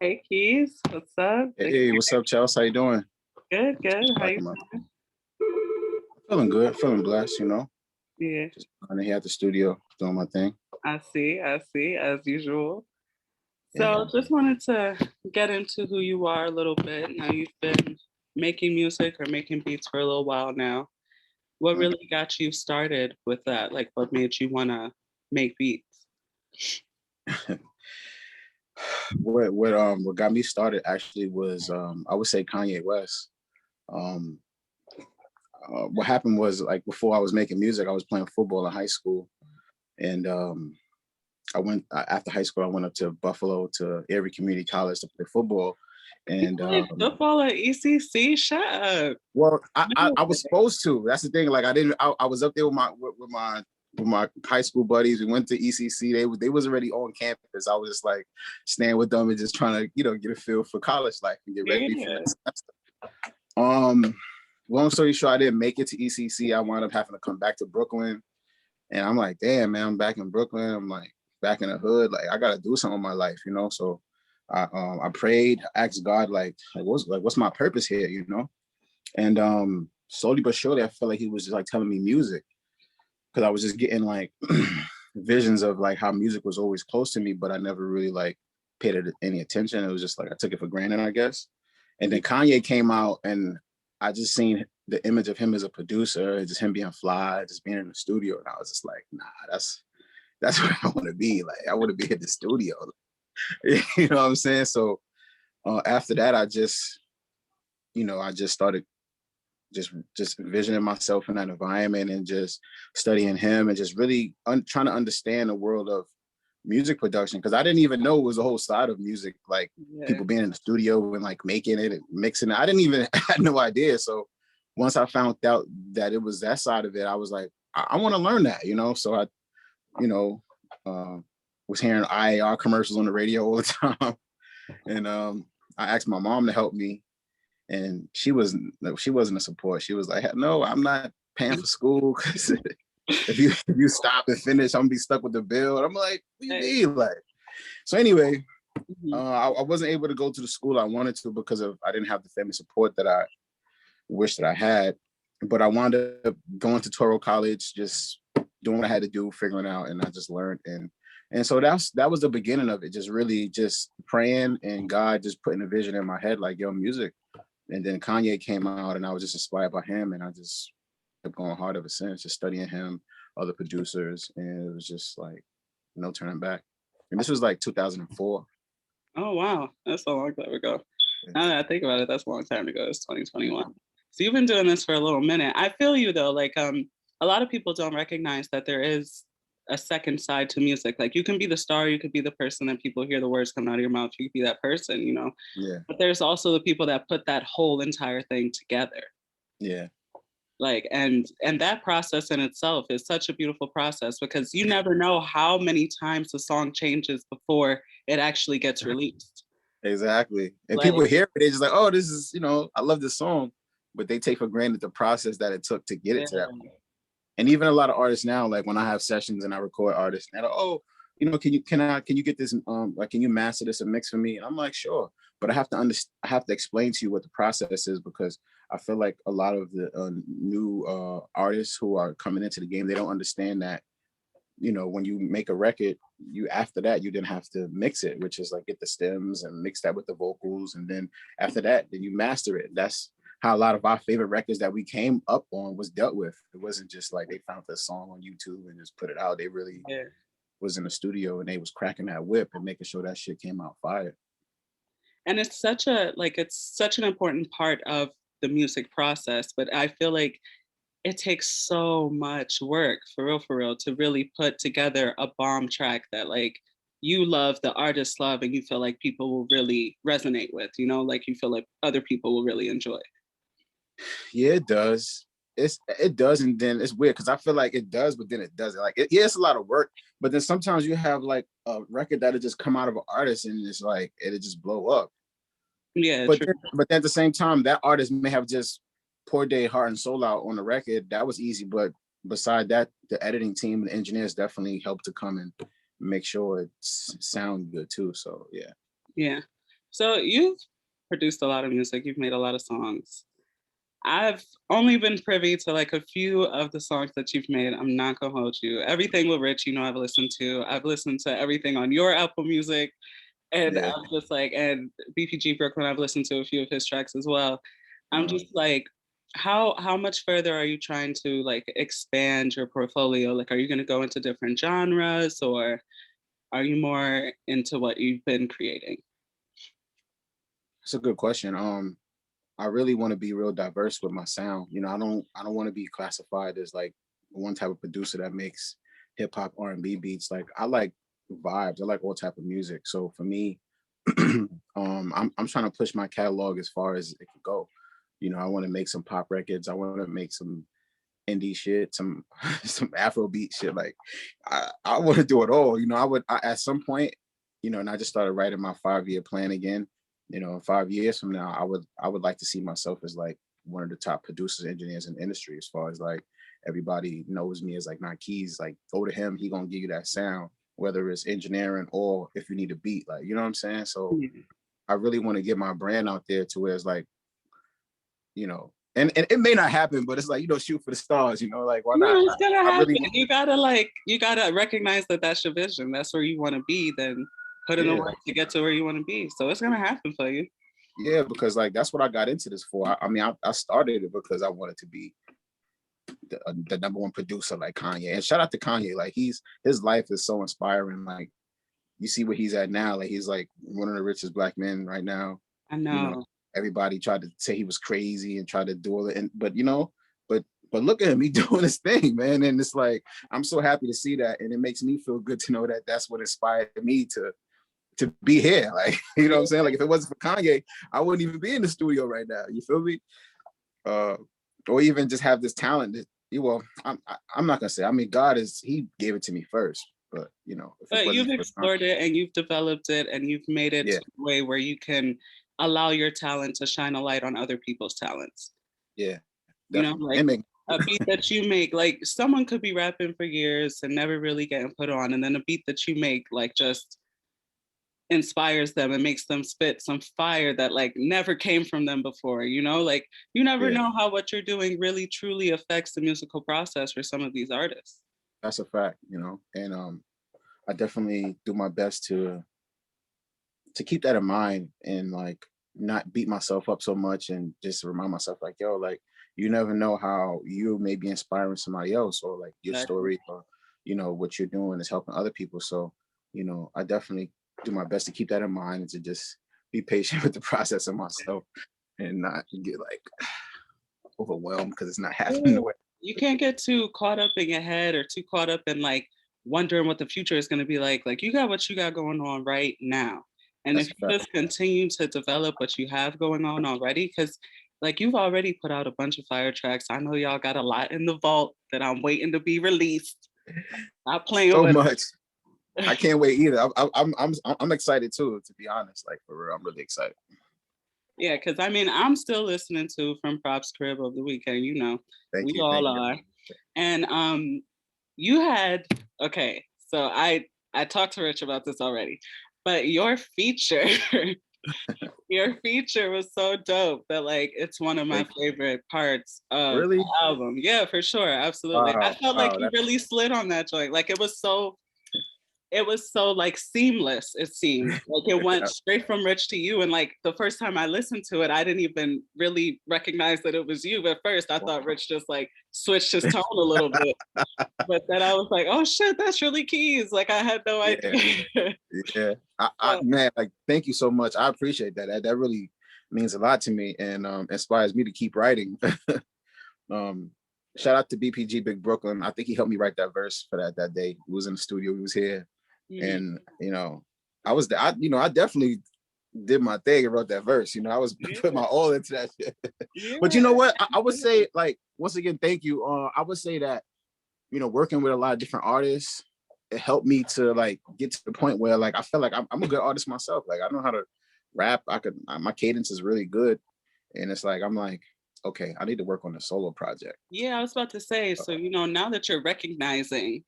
Hey Keyz, what's up? Hey, what's up, Chelsea? How you doing? Good, good. Just How you packing my, doing? feeling good, feeling blessed, Yeah, Just here at the studio doing my thing. I see, as usual. Yeah. So just wanted to get into who you are a little bit. Now you've been making music or making beats for a little while now. What Mm. really got you started with that? Like what made you wanna make beats? What got me started actually was I would say Kanye West. Um what happened was like before I was making music, I was playing football in high school, and after high school I went up to Buffalo to Erie Community College to play football, You and played football at ECC? Shut up. well, No I was way. supposed to. That's the thing. Like I didn't. I was up there with my high school buddies. We went to ECC. They was already on campus. I was just like staying with them and just trying to get a feel for college life and get ready for Yeah. next semester. Um, Long story short, I didn't make it to ECC. I wound up having to come back to Brooklyn, and I'm like, damn man, I'm back in Brooklyn. I'm like back in the hood. Like I got to do something in my life. So I prayed, asked God what's my purpose here. And slowly but surely, I felt like he was just like telling me music, because I was just getting like visions of like how music was always close to me, but I never really like paid it any attention. It was just like I took it for granted, I guess. And then Kanye came out, and I just seen the image of him as a producer, just him being fly, just being in the studio, and I was just like, nah, that's where I want to be. Like I want to be in the studio. You know what I'm saying? So after that, I just started just envisioning myself in that environment and just studying him and just really trying to understand the world of music production, because I didn't even know it was a whole side of music, like Yeah. people being in the studio and like making it and mixing it. I didn't even had no idea. So once I found out that it was that side of it, I was like, I want to learn that. So I, you know, uh, was hearing IAR commercials on the radio all the time, and I asked my mom to help me, and she wasn't a support. She was like, no, I'm not paying for school, because if you stop and finish, I'm gonna be stuck with the bill. And I'm like, what do you Hey. mean? Like, so anyway, Mhm. I wasn't able to go to the school I wanted to because I didn't have the family support that I wish that I had. But I wound up going to Toro College, just doing what I had to do, figuring out, and I just learned. And so that was the beginning of it. Just really just praying and God just putting a vision in my head, like, yo, music. And then Kanye came out, and I was just inspired by him, and I just kept going hard ever since, just studying him, other producers, and it was just like no turning back. And this was like 2004. Oh wow, that's a long time ago. Now that I think about it, that's a long time ago. It's 2021. So you've been doing this for a little minute. I feel you though. Like a lot of people don't recognize that there is a second side to music. Like you can be the star, you could be the person that people hear the words coming out of your mouth. You could be that person. Yeah, But there's also the people that put that whole entire thing together. yeah, Like and that process in itself is such a beautiful process because you never know how many times the song changes before it actually gets released. exactly. And Like people hear it, they're just like, oh, this is, I love this song, but they take for granted the process that it took to get it yeah, to that point. And even a lot of artists now, like when I have sessions and I record artists, and they're like, oh, can you get this, like, can you master this and mix for me? And I'm like, sure, but I have to explain to you what the process is, because I feel like a lot of the new artists who are coming into the game, they don't understand that, when you make a record, you after that you then have to mix it, which is like get the stems and mix that with the vocals, and then after that, then you master it. That's how a lot of our favorite records that we came up on was dealt with. It wasn't just like they found the song on YouTube and just put it out. They really yeah. was in the studio and they was cracking that whip and making sure that shit came out fire. And it's such an important part of the music process, but I feel like it takes so much work for real to really put together a bomb track that like you love, the artist love, and you feel like people will really resonate with, like you feel like other people will really enjoy. Yeah, it does. It does, and then it's weird because I feel like it does, but then it doesn't. Like, yeah, it's a lot of work, but then sometimes you have like a record that'll just come out of an artist and it's like it'll just blow up. Yeah, But true. but at the same time, that artist may have just poured their heart and soul out on the record. That was easy, but beside that, the editing team and the engineers definitely helped to come and make sure it sound good too. So yeah. Yeah. So you've produced a lot of music, you've made a lot of songs. I've only been privy to like a few of the songs that you've made. I'm not gonna hold you. Everything with Rich, you know, I've listened to. I've listened to everything on your Apple Music, and Yeah. I'm just like, and BPG Brooklyn, I've listened to a few of his tracks as well. I'm Uh, just like, how much further are you trying to like expand your portfolio? Like, are you gonna go into different genres, or are you more into what you've been creating? it's a good question. I really want to be real diverse with my sound. You know, I don't want to be classified as like one type of producer that makes hip hop R&B beats. Like I like vibes. I like all type of music. So for me, I'm trying to push my catalog as far as it can go. You know, I want to make some pop records. I want to make some indie shit, some some Afrobeat shit. Like I want to do it all. You know, at some point, you know, and I just started writing my 5-year plan again. You know, in 5 years from now, I would like to see myself as like one of the top producers, engineers in the industry. As far as like everybody knows me as like not Keyz. Like go to him, he gonna give you that sound, whether it's engineering or if you need a beat. Like you know what I'm saying. So Mhm. I really want to get my brand out there to where it's like, you know, and it may not happen, but it's like, you know, shoot for the stars, you know, like why No, not? it's gonna I happen. really, You gotta recognize that that's your vision. That's where you want to be. Then put in the yeah, work to get to where you want to be. So it's gonna happen for you. yeah, because like that's what I got into this for. I mean, I started it because I wanted to be the number one producer like Kanye. And shout out to Kanye, like his life is so inspiring. Like you see where he's at now. Like he's like one of the richest black men right now. I You know, know. everybody tried to say he was crazy and tried to do all it, and but you know, but look at him, he doing his thing, man. And it's like I'm so happy to see that, and it makes me feel good to know that that's what inspired me to be here. Like you know what I'm saying? Like if it wasn't for Kanye, I wouldn't even be in the studio right now. You feel me? Uh, or even just have this talent. Well, I'm not gonna say. I mean, He gave it to me first, but you know, if it But wasn't you've for Kanye, explored it and you've developed it and you've made it yeah, to a way where you can allow your talent to shine a light on other people's talents. yeah, You know, definitely, like and make a beat that you make, like someone could be rapping for years and never really getting put on, and then a beat that you make, like just inspires them and makes them spit some fire that like never came from them before, you know? Like you never yeah, know how what you're doing really truly affects the musical process for some of these artists. that's a fact, you know, and I definitely do my best to keep that in mind and like not beat myself up so much and just remind myself like, yo, like you never know how you may be inspiring somebody else or like your Exactly. story or you know what you're doing is helping other people. So, you know, I definitely do my best to keep that in mind and to just be patient with the process of myself and not get like overwhelmed because it's not happening Yeah. the way. You can't get too caught up in your head or too caught up in like wondering what the future is going to be like. Like you got what you got going on right now. And if That's a you fact. just continue to develop what you have going on already, because like you've already put out a bunch of fire tracks. I know y'all got a lot in the vault that I'm waiting to be released. Not playing So with much. I it. can't wait either. I'm excited too, to be honest. Like for real, I'm really excited. Yeah, because I mean, I'm still listening to From Props Crib over the weekend, you know, Thank we you. all Thank you. are. And you had okay, so I talked to Rich about this already, but your feature, your feature was so dope that like it's one of my Thank you. favorite parts of Really? the album. Yeah, for sure, absolutely. I Wow. felt like Wow. you really slid on that joint. Like it was so like seamless. It seemed like it went straight from Rich to you. And like the first time I listened to it, I didn't even really recognize that it was you. At first, I thought Rich just like switched his tone a little bit. But then I was like, oh shit, that's really Keyz. Like I had no Yeah. idea. Yeah. But, Man, like thank you so much. I appreciate that. That really means a lot to me and inspires me to keep writing. um Shout out to BPG Big Brooklyn. I think he helped me write that verse for that day. He was in the studio, he was here. mhm, And you know, I definitely did my thing and wrote that verse. You know, I was putting yeah, my all into that shit. But you yeah. know what? I would say, like, once again, thank you. I would say that, you know, working with a lot of different artists, it helped me to like get to the point where like I feel like I'm a good artist myself. Like I know how to rap. My cadence is really good. And it's like I'm like, okay, I need to work on a solo project. Yeah, I was about to say, so, you know, now that you're recognizing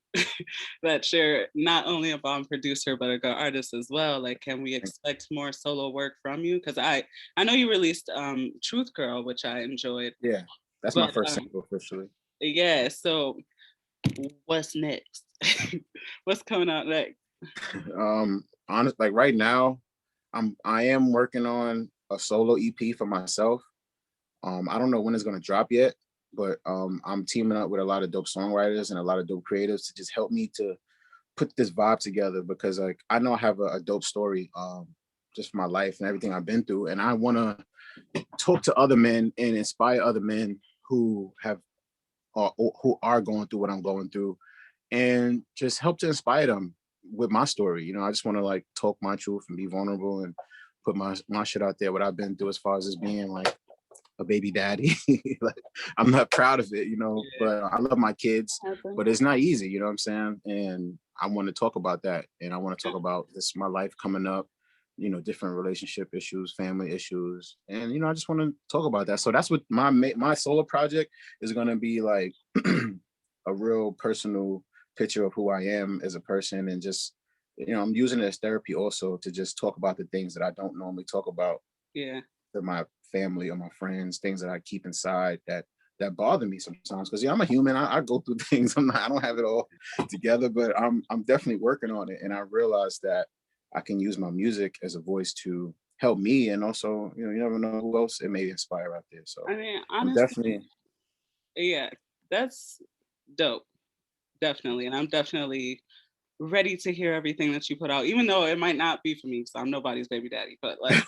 that you're not only a bomb producer, but a good artist as well, like, can we expect more solo work from you? Because I know you released Truth Girl, which I enjoyed, Yeah, that's my but first single officially. yeah, so what's next? What's coming out next? Honest, like right now, I am working on a solo EP for myself. I don't know when it's gonna drop yet, but I'm teaming up with a lot of dope songwriters and a lot of dope creatives to just help me to put this vibe together, because like I know I have a dope story, just for my life and everything I've been through, and I want to talk to other men and inspire other men who have who are going through what I'm going through, and just help to inspire them with my story. You know, I just want to like talk my truth and be vulnerable and put my shit out there, what I've been through as far as just being like a baby daddy. Like, I'm not proud of it, you know, Yeah. but I love my kids, Happen. but it's not easy, you know what I'm saying? And I want to talk about that. And I want to talk about this, my life coming up, you know, different relationship issues, family issues. And, you know, I just want to talk about that. So that's what my solo project is going to be like, a real personal picture of who I am as a person. And just, you know, I'm using it as therapy also to just talk about the things that I don't normally talk about Yeah. to my family or my friends, things that I keep inside that bother me sometimes. Because yeah, I'm a human. I go through things. I don't have it all together, but I'm definitely working on it. And I realized that I can use my music as a voice to help me, and also, you know, you never know who else it may inspire out there. So I mean, I'm honestly, definitely yeah, that's dope. Definitely. And I'm definitely ready to hear everything that you put out, even though it might not be for me because I'm nobody's baby daddy. But like,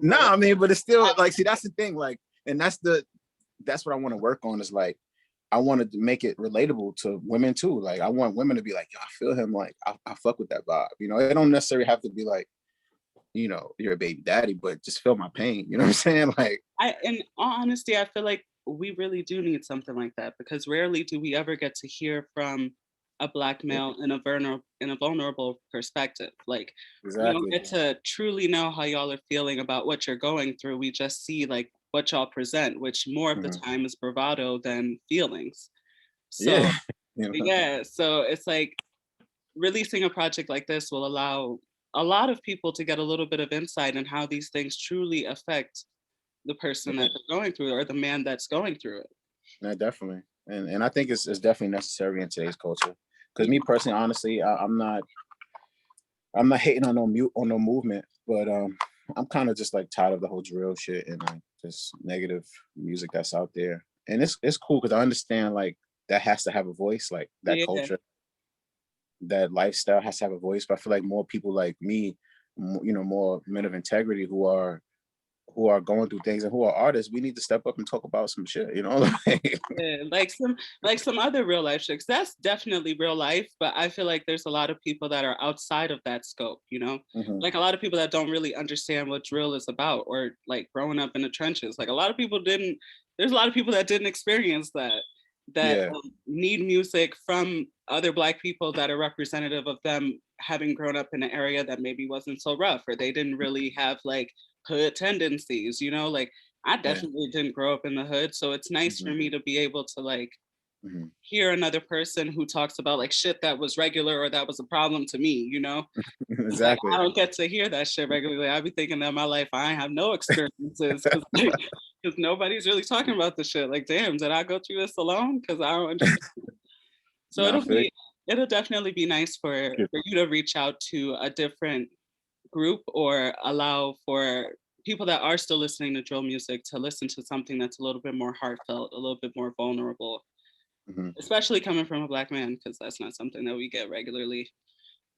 no, but I mean, but it's still like, see, that's the thing. Like, and that's what I want to work on, is like, I wanted to make it relatable to women too. Like, I want women to be like, yo, I feel him. Like, I fuck with that vibe. You know, it don't necessarily have to be like, you know, you're a baby daddy, but just feel my pain. You know what I'm saying? Like, in all honesty, I feel like we really do need something like that because rarely do we ever get to hear from a black yeah, male in a vulnerable perspective. Like we don't exactly. get to truly know how y'all are feeling about what you're going through. We just see like what y'all present, which more of the Mhm. time is bravado than feelings. Yeah. So You know? yeah, so it's like releasing a project like this will allow a lot of people to get a little bit of insight in how these things truly affect the person Yeah, that they're going through or the man that's going through it. no, definitely. And I think it's definitely necessary in today's culture. Because Yeah, me personally, honestly, I'm not hating on on no movement, but I'm kind of just like tired of the whole drill shit and like just negative music that's out there. And it's cool because I understand like that has to have a voice, like that yeah, culture, that lifestyle has to have a voice. But I feel like more people like me, you know, more men of integrity who are going through things and who are artists, we need to step up and talk about some shit, you know? Like, yeah. Like some other real life chicks. That's definitely real life, but I feel like there's a lot of people that are outside of that scope, you know? mhm. Like a lot of people that don't really understand what drill is about or like growing up in the trenches. Like a lot of people didn't there's a lot of people that didn't experience that Yeah, need music from other black people that are representative of them having grown up in an area that maybe wasn't so rough or they didn't really have like hood tendencies, you know, like I yeah. definitely didn't grow up in the hood. So it's nice Mhm, for me to be able to like mhm. hear another person who talks about like shit that was regular or that was a problem to me, you know? It's like I Exactly. don't get to hear that shit regularly. I be thinking that my life I ain't have no experiences because nobody's really talking about the shit. Like, damn, did I go through this alone? Because I don't understand. So Nah, I feel it'll definitely be nice you. for you to reach out to a different group or allow for people that are still listening to drill music to listen to something that's a little bit more heartfelt, a little bit more vulnerable, Mhm, especially coming from a black man, because that's not something that we get regularly.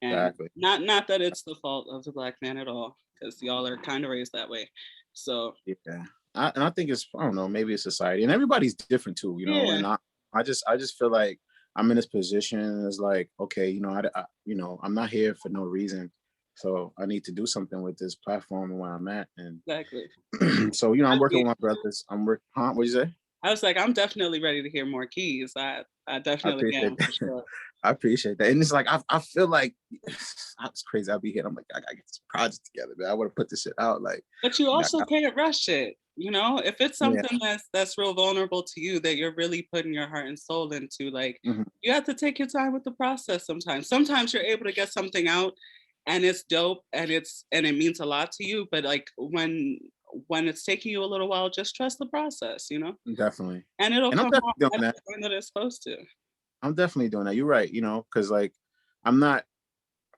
And exactly. not that it's the fault of the black man at all, because y'all are kind of raised that way. So Yeah. And I think it's, I don't know, maybe it's society, and everybody's different too, you know. yeah, And I just feel like I'm in this position as like, okay, you know, you know, I'm not here for no reason, so I need to do something with this platform and where I'm at. exactly. And so, you know, I'm I working mean, with my brothers. I'm work, huh? What'd you say? I was like, I'm definitely ready to hear more keys. I I definitely appreciate am that. for sure. I appreciate that. And it's like I feel like it's crazy. I'll be here. I'm like, I gotta get this project together, man. I want to put this shit out. Like, But you you know, also can't rush it. You know, if it's Yeah. something that's real vulnerable to you that you're really putting your heart and soul into, like Mhm. you have to take your time with the process sometimes. Sometimes you're able to get something out and it's dope and it means a lot to you, but like when it's taking you a little while, just trust the process, you know? Definitely. And it'll And I'm come definitely out doing at that. the time that it's supposed to. I'm definitely doing that. You're right, because like I'm not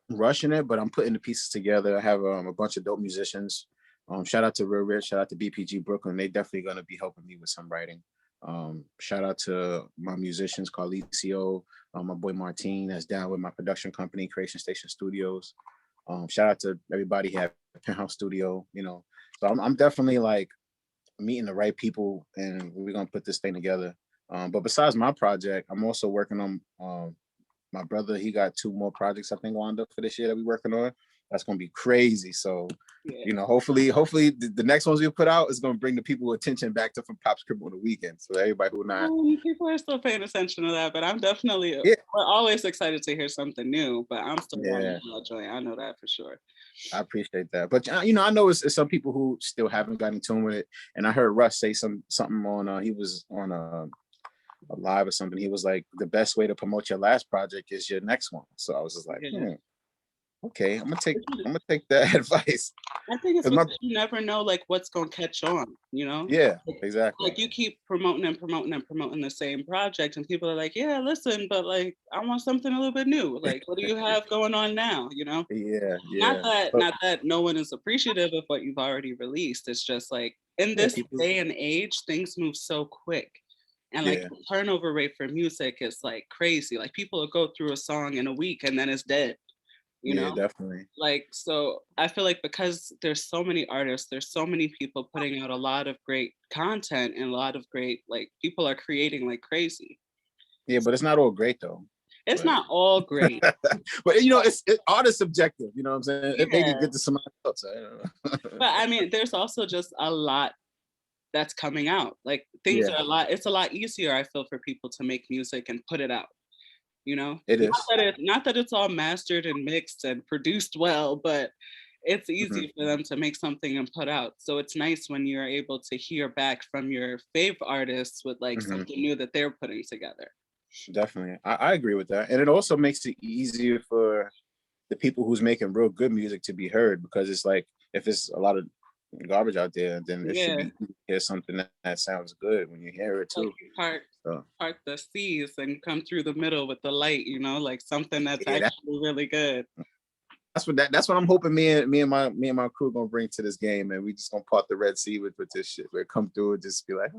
rushing it, but I'm putting the pieces together. I have a bunch of dope musicians. Shout out to Real Rich, shout out to BPG Brooklyn. They definitely gonna be helping me with some writing. Shout out to my musicians, Carlicio, my boy Martine, that's down with my production company, Creation Station Studios. Shout out to everybody here at Penthouse Studio. So I'm definitely like meeting the right people, and we're gonna put this thing together. But besides my project, I'm also working on my brother. He got 2 more projects I think lined up for this year that we're working on. That's gonna be crazy. So, Yeah. hopefully the next ones we put out is gonna bring the people attention back to from Pop Script on the weekend. So everybody who not, People are still paying attention to that, but I'm definitely yeah, we're always excited to hear something new, but I'm still running yeah, that joint. I know that for sure. I appreciate that. But I know it's some people who still haven't gotten in tune with it. And I heard Russ say something on he was on a live or something. He was like, the best way to promote your last project is your next one. So I was just like, Yeah. okay, I'm gonna take that advice. I think it's Because my because you never know like what's gonna catch on, you know? Yeah, Like exactly. like, you keep promoting and promoting and promoting the same project and people are like, "Yeah, listen, but like I want something a little bit new. Like, what do you have going on now?" You know? Yeah, Not yeah. that But not that no one is appreciative of what you've already released. It's just like in yeah, this people day and age, things move so quick. And like yeah, the turnover rate for music is like crazy. Like people will go through a song in a week and then it's dead, you yeah, know? definitely. Like, so I feel like because there's so many artists, there's so many people putting out a lot of great content and a lot of great, like, people are creating like crazy. Yeah, but it's not all great though. It's But not all great. but art is subjective, you know what I'm saying? It may be Yeah. good to somebody else. I don't know. But I mean, there's also just a lot that's coming out. Like things Yeah, are a lot, it's a lot easier, I feel, for people to make music and put it out, you know? it is. Not that it's all mastered and mixed and produced well, but it's Mhm. easy for them to make something and put out. So it's nice when you're able to hear back from your fave artists with like Mhm. something new that they're putting together. Definitely. I agree with that. And it also makes it easier for the people who's making real good music to be heard, because it's like if it's a lot of garbage out there, then it should Yeah, be hear something that sounds good when you hear it like too. you part the seas and come through the middle with the light, you know, like something that's Yeah, actually really good. that's what I'm hoping me and my crew gonna bring to this game, and we just gonna part the Red Sea with this shit. We'll come through and just be like,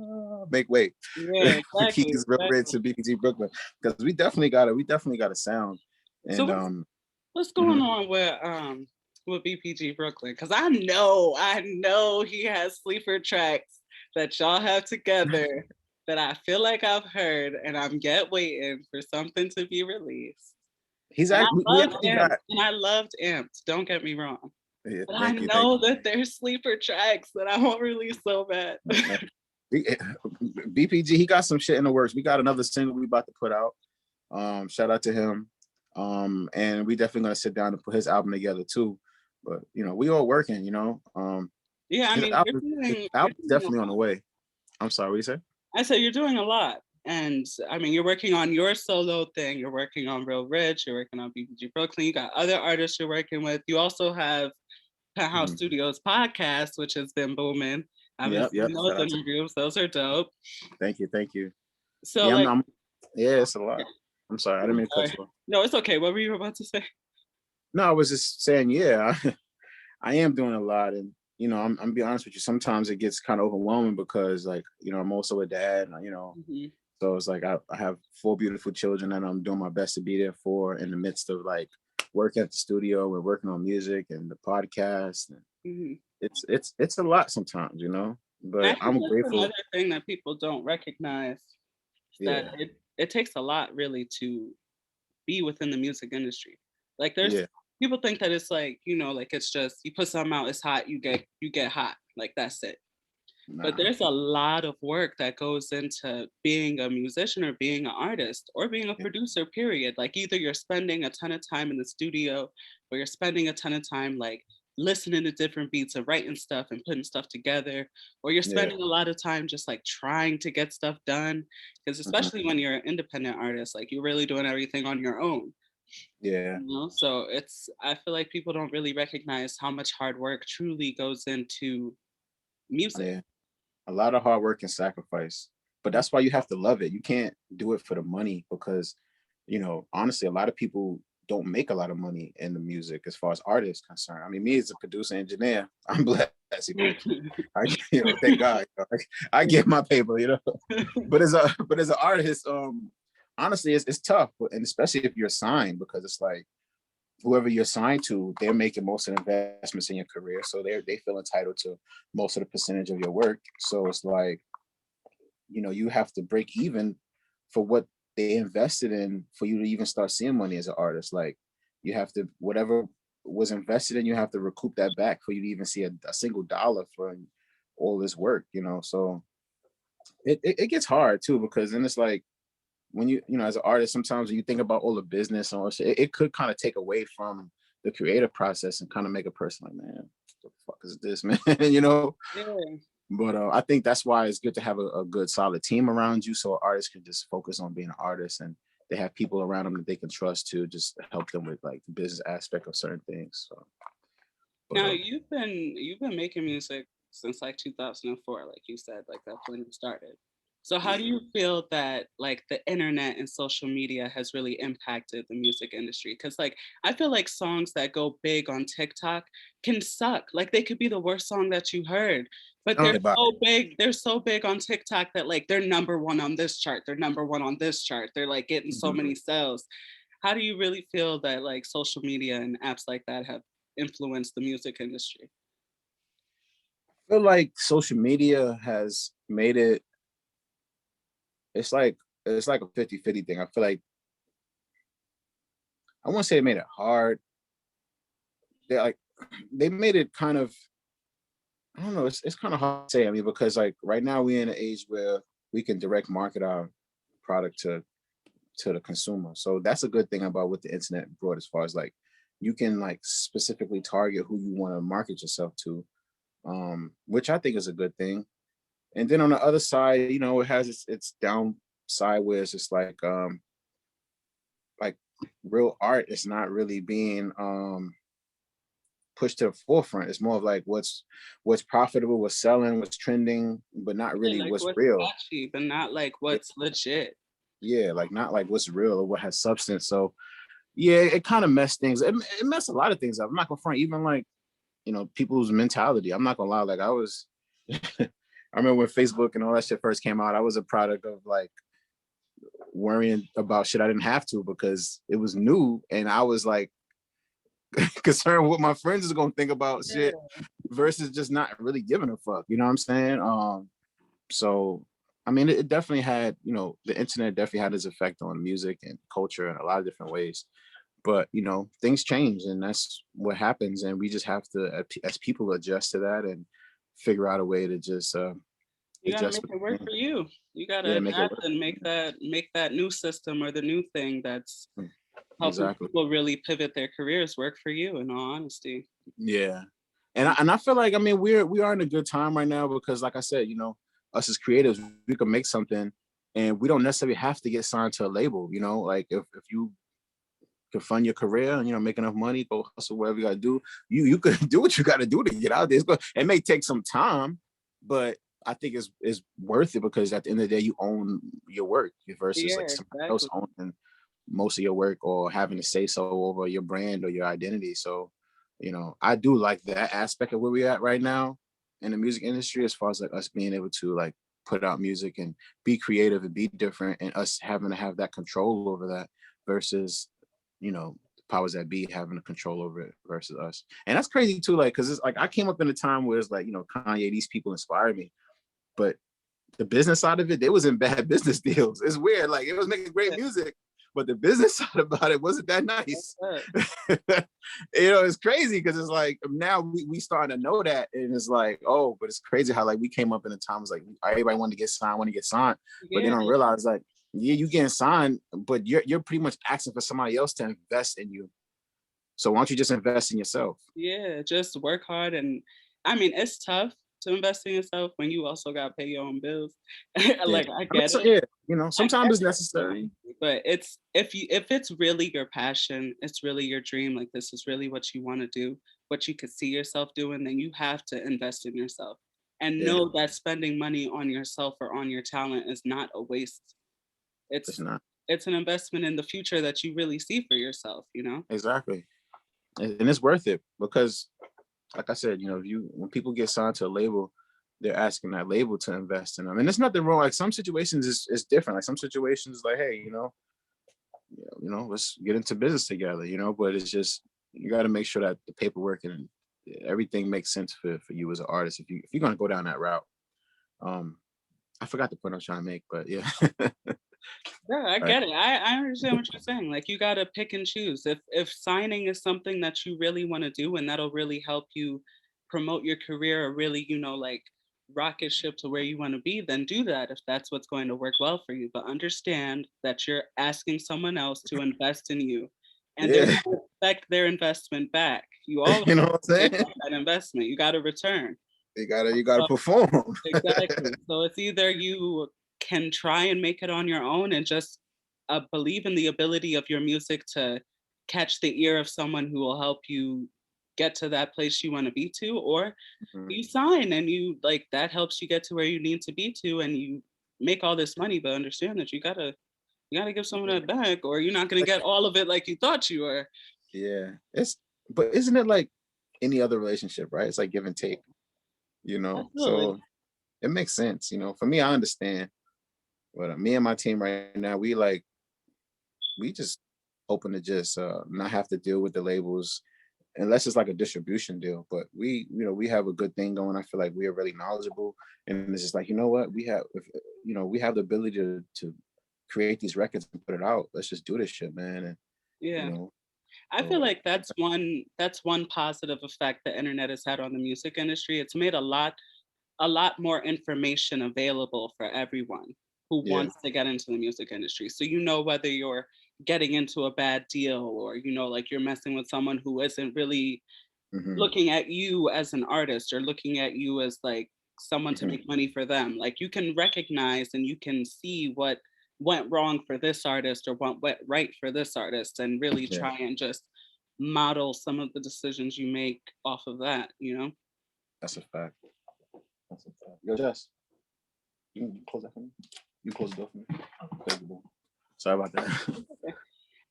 make way Yeah, for exactly, Keyz, Real Rich, exactly. and BPG Brooklyn, because we definitely got a sound, So and what's going mhm. on with BPG Brooklyn? Because I know he has sleeper tracks that y'all have together that I feel like I've heard, and I'm yet waiting for something to be released. He's And I actually we loved actually Amped, got. and I loved Amped. Don't get me wrong, Yeah, but I thank you. know that there's sleeper tracks that I won't release so bad. Uh, BPG, he got some shit in the works. We got another single we about to put out. Shout out to him. And we definitely gonna sit down and put his album together too. But we all working. Yeah, I His mean, album, his you're album's doing a definitely on the lot. way. I'm sorry, what you say? I said you're doing a lot. And I mean, you're working on your solo thing, you're working on Real Rich, you're working on BBG Brooklyn, you got other artists you're working with. You also have Penthouse Mhm. Studios podcast, which has been booming. I've been Yep, seeing yep. those Shout out to. interviews, those are dope. Thank you. So Yeah, like, yeah, it's a lot. I'm sorry, I didn't I'm mean to cut sorry. you off. No, it's okay. What were you about to say? No, I was just saying, yeah, I am doing a lot, and I'm be honest with you. Sometimes it gets kind of overwhelming because, like, I'm also a dad. Mhm. So it's like I have 4 beautiful children, and I'm doing my best to be there for in the midst of like working at the studio and working on music and the podcast. And Mhm. it's a lot sometimes. I But think I'm that's grateful. another thing that people don't recognize, is that Yeah, it takes a lot really to be within the music industry. Like there's yeah, people think that it's like, like it's just you put something out, it's hot, you get hot. Like that's it. But nah, there's a lot of work that goes into being a musician or being an artist or being a yeah, producer, period. Like either you're spending a ton of time in the studio or you're spending a ton of time like listening to different beats and writing stuff and putting stuff together, or you're Yeah. spending a lot of time just like trying to get stuff done. Because Mhm. especially when you're an independent artist, like you're really doing everything on your own. Yeah. So it's, I feel like people don't really recognize how much hard work truly goes into music. Yeah. A lot of hard work and sacrifice. But that's why you have to love it. You can't do it for the money because, honestly, a lot of people don't make a lot of money in the music as far as artists concerned. I mean, me as a producer engineer, I'm blessed. I, thank God, I get my paper, But as an artist, honestly, it's tough, and especially if you're signed, because it's like whoever you're signed to, they're making most of the investments in your career, so they feel entitled to most of the percentage of your work. So it's like, you have to break even for what they invested in for you to even start seeing money as an artist. Like you have to, whatever was invested in, you have to recoup that back for you to even see a single dollar for all this work. So it gets hard too, because then it's like when as an artist, sometimes when you think about all the business and all that shit, it could kind of take away from the creative process and kind of make a person like, man, what the fuck is this, man? Yeah. But I think that's why it's good to have a good solid team around you, so artists can just focus on being an artist, and they have people around them that they can trust to just help them with like the business aspect of certain things. So, but Now you've been making music since like 2004, like you said, like that's when you started. So how do yeah. you feel that like the internet and social media has really impacted the music industry? Because like I feel like songs that go big on TikTok can suck. Like they could be the worst song that you heard, but Tell me about it. they're so big on TikTok that like they're number one on this chart, they're number one on this chart, they're like getting so Mhm. many sales. How do you really feel that like social media and apps like that have influenced the music industry? I feel like social media has made it. It's like a 50-50 thing. I feel like I won't say it made it hard. They like they made it kind of. I don't know. It's kind of hard to say. I mean, because like right now we're in an age where we can direct market our product to the consumer. So that's a good thing about what the internet brought, as far as like you can like specifically target who you want to market yourself to, which I think is a good thing. And then on the other side, it has its downside where it's just like real art is not really being pushed to the forefront. It's more of like what's profitable, what's selling, what's trending, but not Yeah, really like what's what's real. catchy, but not like what's legit. Yeah, like not like what's real or what has substance. So yeah, it kind of messed things. It messed a lot of things up. I'm not gonna front. Even like people's mentality. I'm not gonna lie. Like I was, I remember when Facebook and all that shit first came out. I was a product of like worrying about shit I didn't have to because it was new, and I was like concerned what my friends is gonna think about shit Yeah. versus just not really giving a fuck. You know what I'm saying? So I mean, it definitely had, the internet definitely had its effect on music and culture in a lot of different ways. But things change, and that's what happens, and we just have to, as people, adjust to that and figure out a way to just You gotta adjust make with it the work thing. for you. You gotta Yeah, make it adapt work. and make that new system or the new thing that's Mm, helping exactly. people really pivot their careers work for you, in all honesty. Yeah, and I feel like, I mean, we are in a good time right now because, like I said, us as creatives, we can make something, and we don't necessarily have to get signed to a label. Like if you can fund your career and make enough money, go hustle whatever you gotta do. You could do what you gotta do to get out there. It may take some time, but I think it's worth it because at the end of the day, you own your work versus like Yeah, somebody else exactly. owning most of your work or having to say so over your brand or your identity. So, I do like that aspect of where we're at right now in the music industry, as far as like us being able to like put out music and be creative and be different, and us having to have that control over that versus powers that be having a control over it versus us. And that's crazy too, like, because it's like I came up in a time where it's like, Kanye, these people inspired me, but the business side of it, they was in bad business deals. It's weird. Like it was making great Yeah, music, but the business side about it wasn't that nice. that's It's crazy because it's like now we starting to know that, and it's like, oh, but it's crazy how like we came up in a time was like everybody wanted to get signed, but they yeah, don't realize like, yeah, you getting signed, but you're pretty much asking for somebody else to invest in you. So why don't you just invest in yourself? Yeah, just work hard. And I mean, it's tough to invest in yourself when you also got to pay your own bills. Yeah. Like, I I mean, get so it. yeah, I sometimes get it's necessary. it. But it's, if it's really your passion, it's really your dream, like this is really what you want to do, what you could see yourself doing, then you have to invest in yourself and Yeah, know that spending money on yourself or on your talent is not a waste. it's It's not. it's an investment in the future that you really see for yourself, you know? Exactly. And it's worth it because, like I said, if you when people get signed to a label, they're asking that label to invest in them. And there's nothing wrong. Like some situations is different. Like some situations, like, hey, let's get into business together, but it's just you got to make sure that the paperwork and everything makes sense for you as an artist if you're gonna go down that route. Um, I forgot the point I was trying to make, but yeah. Yeah, I Right. get it. I understand what you're saying. Like you gotta pick and choose. If signing is something that you really want to do and that'll really help you promote your career or really, like rocket ship to where you want to be, then do that if that's what's going to work well for you. But understand that you're asking someone else to invest in you and they're Yeah. gonna expect their investment back. You always You know what I'm saying? expect that investment. You gotta return. You gotta perform. Exactly. So it's either you can try and make it on your own and just believe in the ability of your music to catch the ear of someone who will help you get to that place you want to be to, or Mhm. you sign and you like that helps you get to where you need to be to and you make all this money, but understand that you gotta give some of that back or you're not gonna Like, get all of it like you thought you were. yeah, but isn't it like any other relationship, right? It's like give and take, Absolutely. so it makes sense. For me, I understand. But me and my team right now, we just hoping to just not have to deal with the labels unless it's like a distribution deal. But we have a good thing going. I feel like we are really knowledgeable, and it's just like what we have the ability to create these records and put it out. Let's just do this shit, man. And you Yeah. know, I feel so like that's one positive effect the internet has had on the music industry. It's made a lot more information available for everyone who yeah, wants to get into the music industry. So you know whether you're getting into a bad deal or like you're messing with someone who isn't really hmm looking at you as an artist or looking at you as like someone to hmm make money for them. Like you can recognize and you can see what went wrong for this artist or what went right for this artist and really yeah, try and just model some of the decisions you make off of that. that's a fact. That's a fact. Yo, Jess, you close that for me. You close the door for me. Close the door. Sorry about that.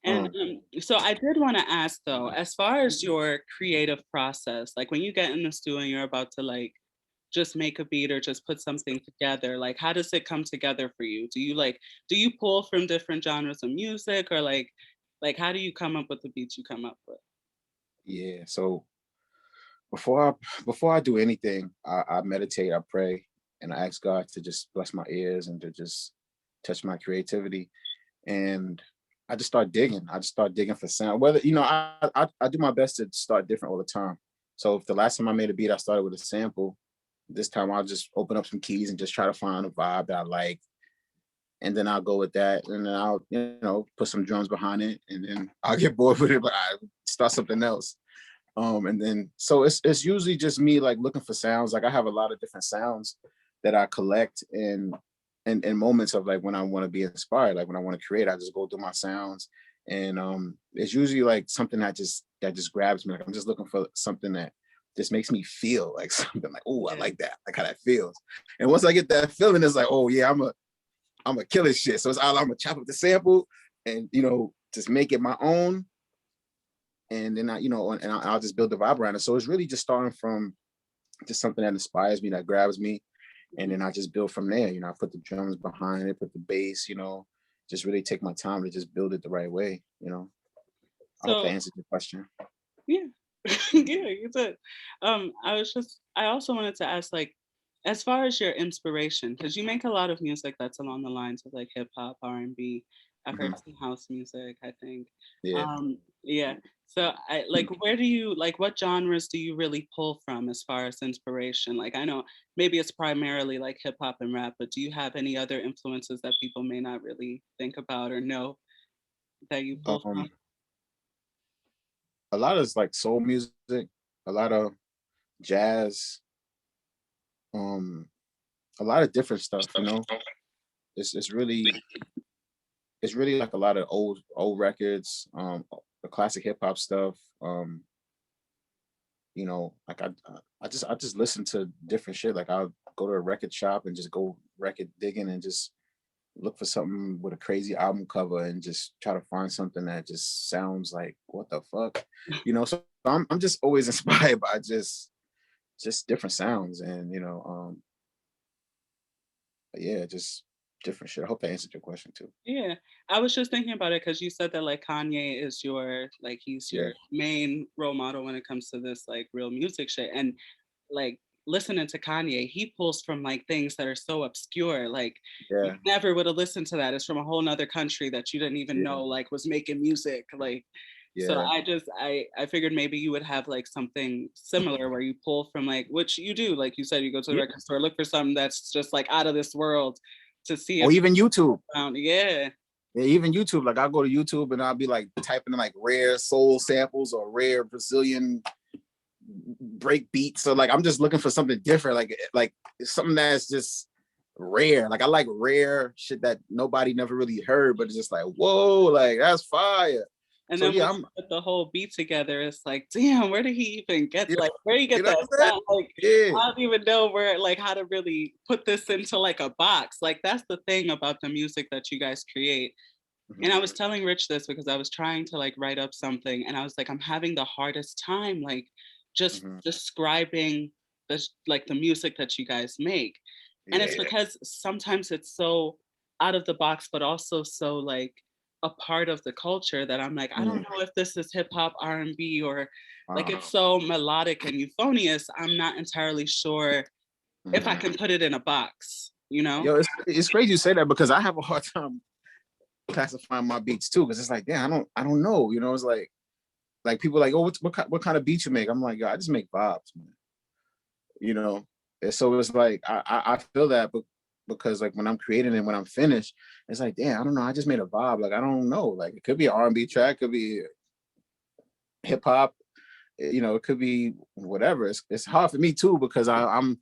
And um, so I did want to ask though, as far as your creative process, like when you get in the studio and you're about to like just make a beat or just put something together, like how does it come together for you? Do you pull from different genres of music or like how do you come up with the beats you come up with? yeah. So before I do anything, I meditate, I pray, and I ask God to just bless my ears and to just touch my creativity. And I just start digging. I just start digging for sound. Whether I do my best to start different all the time. So if the last time I made a beat, I started with a sample. This time I'll just open up some keys and just try to find a vibe that I like, and then I'll go with that, and then I'll put some drums behind it, and then I'll get bored with it, but I start something else. And then so it's usually just me like looking for sounds. Like I have a lot of different sounds that I collect in moments of like when I want to be inspired, like when I want to create, I just go through my sounds. And it's usually like something that just grabs me. Like I'm just looking for something that just makes me feel like something like, oh, I Yeah. like that, like how that feels. And once I get that feeling, it's like, oh yeah, I'm a killer shit. So it's all I'm gonna chop up the sample and just make it my own, and then I'll just build the vibe around it. So it's really just starting from just something that inspires me, that grabs me, and Mhm. then I just build from there. I put the drums behind it, put the bass, just really take my time to just build it the right way. I hope that So answers your question. yeah. Yeah, you did. I also wanted to ask, like, as far as your inspiration, because you make a lot of music that's along the lines of like hip hop, R&B. I've heard hmm some house music, I think. Yeah. Yeah. So I like where do you like what genres do you really pull from as far as inspiration? Like I know maybe it's primarily like hip hop and rap, but do you have any other influences that people may not really think about or know that you pull from? Um, a lot of like soul music, a lot of jazz, um, a lot of different stuff. You know, it's really like a lot of old records, the classic hip hop stuff. You know, like I just listen to different shit. Like I'll go to a record shop and just go record digging and just look for something with a crazy album cover and just try to find something that just sounds like what the fuck, you know. So I'm just always inspired by just different sounds and yeah, just different shit. I hope that answered your question too. Yeah, I was just thinking about it because you said that like Kanye is your like he's Yeah, your main role model when it comes to this like real music shit. And like listening to Kanye, he pulls from like things that are so obscure. Like you yeah, never would have listened to that. It's from a whole nother country that you didn't even yeah, know like was making music. Like so yeah, I figured maybe you would have like something similar where you pull from like which you do, like you said, you go to the yeah. record store, look for something that's just like out of this world to see Or if even YouTube. yeah. Yeah, even YouTube. Like I'll go to YouTube and I'll be like typing in like rare soul samples or rare Brazilian break beats. So like I'm just looking for something different, like something that's just rare. Like I like rare shit that nobody never really heard, but it's just like whoa, like that's fire. And So then yeah, once you put the whole beat together, it's like, damn, where did he even get you know, like where did he get you know that what I'm sound? Like saying? I don't even know where like how to really put this into like a box. Like that's the thing about the music that you guys create. Yeah. And I was telling Rich this because I was trying to like write up something and I was like, I'm having the hardest time like just Mhm. describing this like the music that you guys make. And it's Yeah. because sometimes it's so out of the box, but also so like a part of the culture that I'm like, I don't Mm. know if this is hip hop, R&B, or like Wow. it's so melodic and euphonious. I'm not entirely sure if I Mhm. can put it in a box, you know? Yo, it's crazy you say that because I have a hard time classifying my beats too, because it's like, yeah, I don't know. You know, it's like people like, oh, what kind of beats you make? I'm like, yo, I just make vibes, man. You know, and so it's like I feel that, but because like when I'm creating and when I'm finished, it's like, damn, I don't know. I just made a vibe. Like I don't know. Like it could be an R&B track, could be hip hop. You know, it could be whatever. It's hard for me too because I'm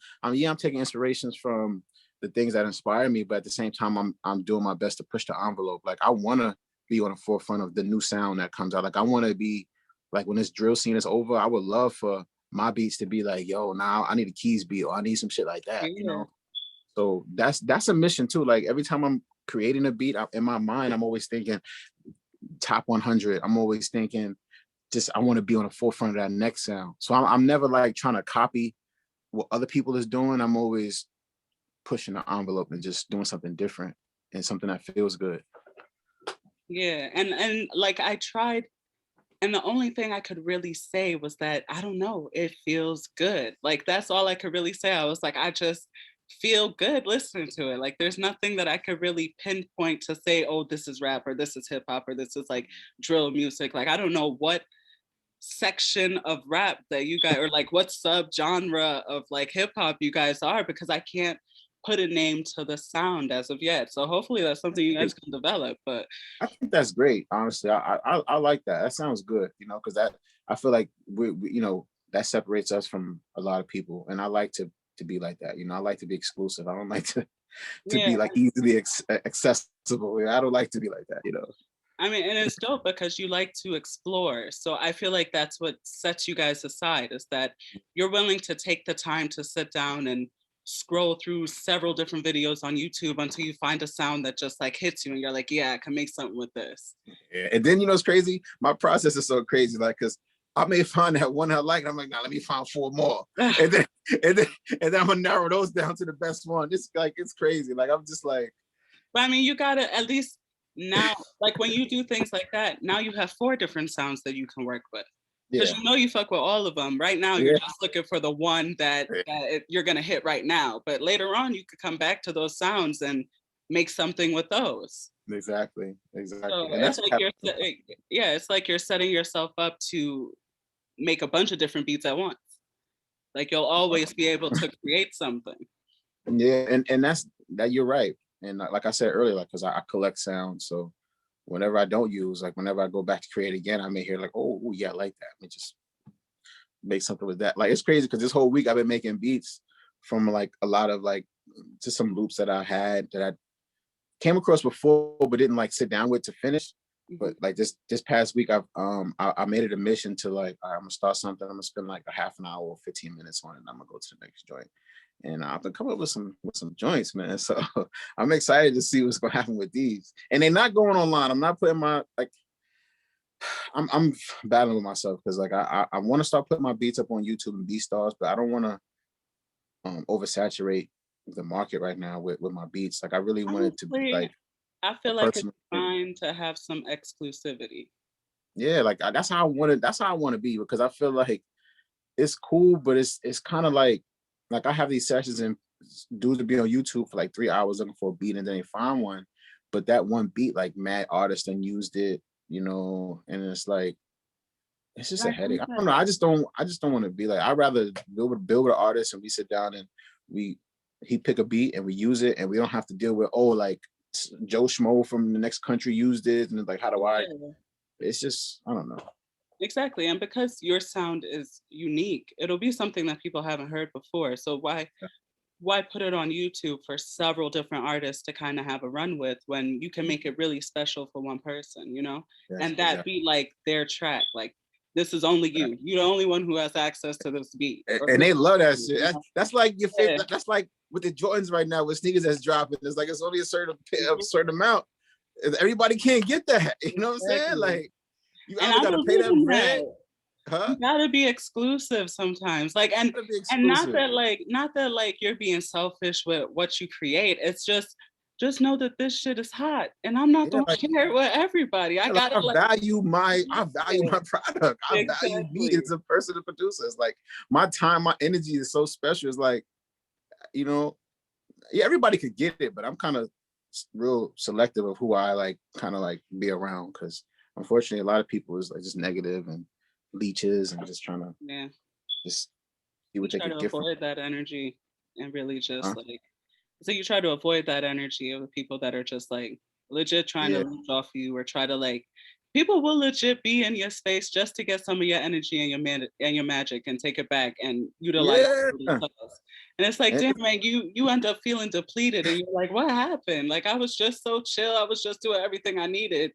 taking inspirations from the things that inspire me, but at the same time I'm doing my best to push the envelope. Like I want to be on the forefront of the new sound that comes out. Like I want to be like when this drill scene is over, I would love for my beats to be like, yo, now I need a Keyz beat or I need some shit like that, you Yeah. know. So that's a mission too. Like every time I'm creating a beat in my mind, I'm always thinking top 100. I'm always thinking just I want to be on the forefront of that next sound. So I'm never like trying to copy what other people is doing. I'm always pushing the envelope and just doing something different and something that feels good. Yeah. And like I tried. And the only thing I could really say was that I don't know, it feels good. Like that's all I could really say. I was like, I just feel good listening to it. Like there's nothing that I could really pinpoint to say, oh, this is rap or this is hip hop or this is like drill music. Like I don't know what section of rap that you guys or like what sub genre of like hip hop you guys are because I can't put a name to the sound as of yet. So hopefully that's something you guys can develop. But I think that's great. Honestly, I like that. That sounds good. You know, because that I feel like we you know that separates us from a lot of people, and I like to be like that. You know, I like to be exclusive. I don't like to yeah, be like easily accessible. I don't like to be like that. You know. I mean, and it's dope because you like to explore. So I feel like that's what sets you guys aside is that you're willing to take the time to sit down and scroll through several different videos on YouTube until you find a sound that just like hits you and you're like, yeah, I can make something with this. Yeah. And then you know it's crazy. My process is so crazy, like because I may find that one I like, and I'm like, now let me find four more, and then and then and then I'm gonna narrow those down to the best one. It's like it's crazy. Like I'm just like, But I mean, you gotta at least now, like when you do things like that, now you have four different sounds that you can work with. Because yeah, you know you fuck with all of them. Right now, you're yeah, just looking for the one that you're gonna hit right now. But later on, you could come back to those sounds and make something with those. exactly, So exactly, and it's that's what like happened. yeah, it's like you're setting yourself up to make a bunch of different beats at once. Like you'll always be able to create something. Yeah, and that's that. You're right, and like I said earlier, like because I collect sound, so whenever I don't use, like whenever I go back to create again, I may hear like, oh yeah, I like that. Let me just make something with that. Like it's crazy because this whole week I've been making beats from like a lot of like just some loops that I had that I came across before but didn't like sit down with to finish. But like this past week I made it a mission to like, all right, I'm gonna start something, I'm gonna spend like a half an hour or 15 minutes on it, and I'm gonna go to the next joint. And I've been coming up with some joints, man. So I'm excited to see what's gonna happen with these. And they're not going online. I'm not putting my like I'm battling with myself because like I want to start putting my beats up on YouTube and BeatStars, but I don't want to oversaturate the market right now with my beats. Like I really want it to be Honestly, like I a feel like it's personal thing. fine to have some exclusivity. Yeah, like that's how I want it. That's how I want to be because I feel like it's cool, but it's kind of like I have these sessions and dudes to be on YouTube for like 3 hours looking for a beat and then they find one, but that one beat like mad artists and used it, you know, and it's just And a I headache. think I that don't know. I just don't want to be like. I'd rather build with an artist and we sit down and he pick a beat and we use it and we don't have to deal with like Joe Schmo from the next country used it and it's like how do I? yeah, It's just I don't know. exactly. And because your sound is unique, it'll be something that people haven't heard before. So why put it on YouTube for several different artists to kind of have a run with when you can make it really special for one person, you know? Yes, And that exactly. be like their track. Like this is only you. You're the only one who has access to this beat. Or And this they love that you shit. know? That's like your Yeah. favorite. That's like with the Jordans right now with sneakers that's dropping. It's like it's only a certain amount. Everybody can't get that. You know what I'm saying? Exactly. Like you And either I got to pay believe that in bread, that. huh? You gotta be exclusive sometimes. Like Gotta be and exclusive. not that like you're being selfish with what you create. It's just know that this shit is hot and I'm not Yeah, gonna like share it with everybody. I yeah, like gotta I like value my yeah, I value my product. I value me exactly. as a person and producer. It's like my time, my energy is so special. It's like, you know, yeah, everybody could get it, but I'm kind of real selective of who I like kind of like be around because unfortunately a lot of people is like just negative and leeches and just trying to Yeah. just see You what they try could to get from avoid that energy and really just huh? like so you try to avoid that energy of the people that are just like legit trying to Yeah, leech off you or try to like people will legit be in your space just to get some of your energy and your magic and take it back and utilize it yeah. for themselves. And it's like, And damn man, you end up feeling depleted and you're like, what happened? Like I was just so chill. I was just doing everything I needed.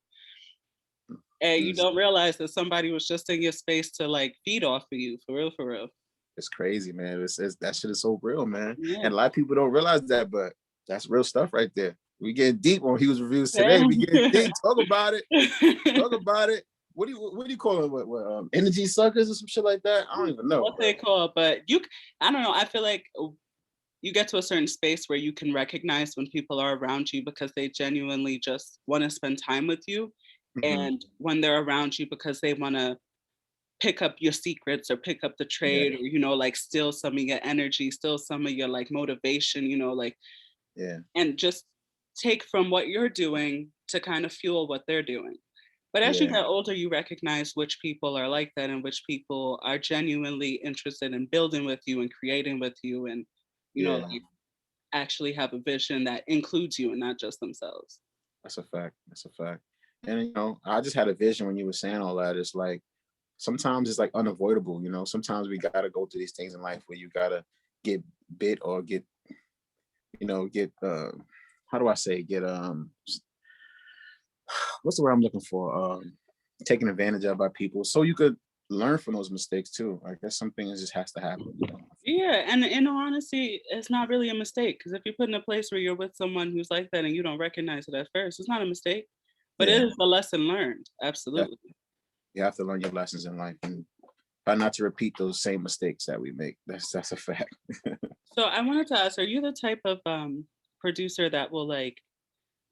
And you it's, don't realize that somebody was just in your space to like feed off of you, for real, for real. it's crazy, man. It's that shit is so real, man. Yeah. And a lot of people don't realize that, but that's real stuff right there. We getting deep on He Was Reviews today. Yeah. We getting deep. Talk about it. Talk about it. What do you call it? What energy suckers or some shit like that? I don't even know, What but they call, but I don't know. I feel like you get to a certain space where you can recognize when people are around you because they genuinely just want to spend time with you, mhm, and when they're around you because they want to pick up your secrets or pick up the yeah, trade or like steal some of your energy, steal some of your like motivation, like yeah, and just take from what you're doing to kind of fuel what they're doing. But as you yeah, get older, you recognize which people are like that and which people are genuinely interested in building with you and creating with you and, yeah. like actually have a vision that includes you and not just themselves. That's a fact. That's a fact. And I just had a vision when you were saying all that. It's like sometimes it's like unavoidable. Sometimes we gotta go through these things in life where you gotta get bit or get how do I say get what's the word I'm looking for? Taken advantage of by people, so you could learn from those mistakes too. Like that's something that just has to happen. Yeah, and in all honesty, it's not really a mistake because if you're put in a place where you're with someone who's like that and you don't recognize it at first, it's not a mistake, but it Yeah, is a lesson learned. that Absolutely. you have to learn your lessons in life and try not to repeat those same mistakes that we make. That's a fact. So I wanted to ask, are you the type of producer that will like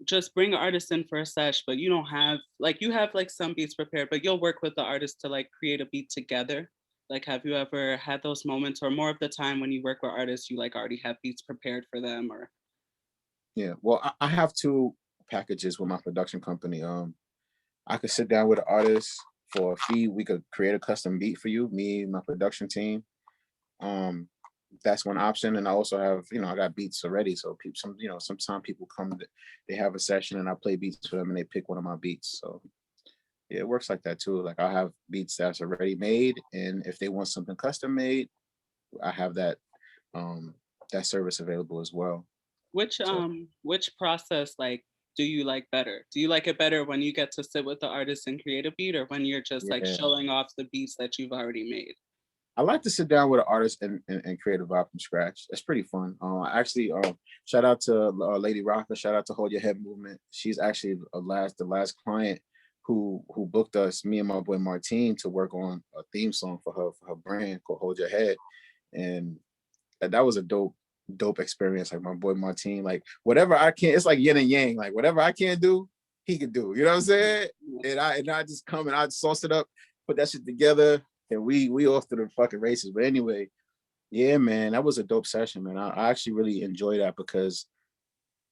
just bring an artist in for a sesh, but you don't have like you have like some beats prepared, but you'll work with the artist to like create a beat together. Like, have you ever had those moments, or more of the time when you work with artists, you like already have beats prepared for them, or Yeah. Well, I have two packages with my production company. I could sit down with an artist for a fee. We could create a custom beat for you, me and my production team. Um, that's one option. And I also have, I got beats already. So people, sometimes people come, they have a session and I play beats for them and they pick one of my beats. So yeah, it works like that too. Like I'll have beats that's already made, and if they want something custom made, I have um that service available as well. So Which process like do you like better? Do you like it better when you get to sit with the artist and create a beat, or when you're just like yeah, showing off the beats that you've already made? I like to sit down with an artist and create a vibe from scratch. That's pretty fun. Actually, shout out to Lady Rocka. Shout out to Hold Your Head Movement. She's actually the last client who booked us, me and my boy Martine, to work on a theme song for her brand called Hold Your Head, and that was a dope experience. Like my boy Martine, like whatever I can, it's like yin and yang. Like whatever I can't do, he could do. You know what I'm saying? And I just come and I sauce it up, put that shit together, and we off to the fucking races. But anyway, yeah, man, that was a dope session, man. I actually really enjoy that because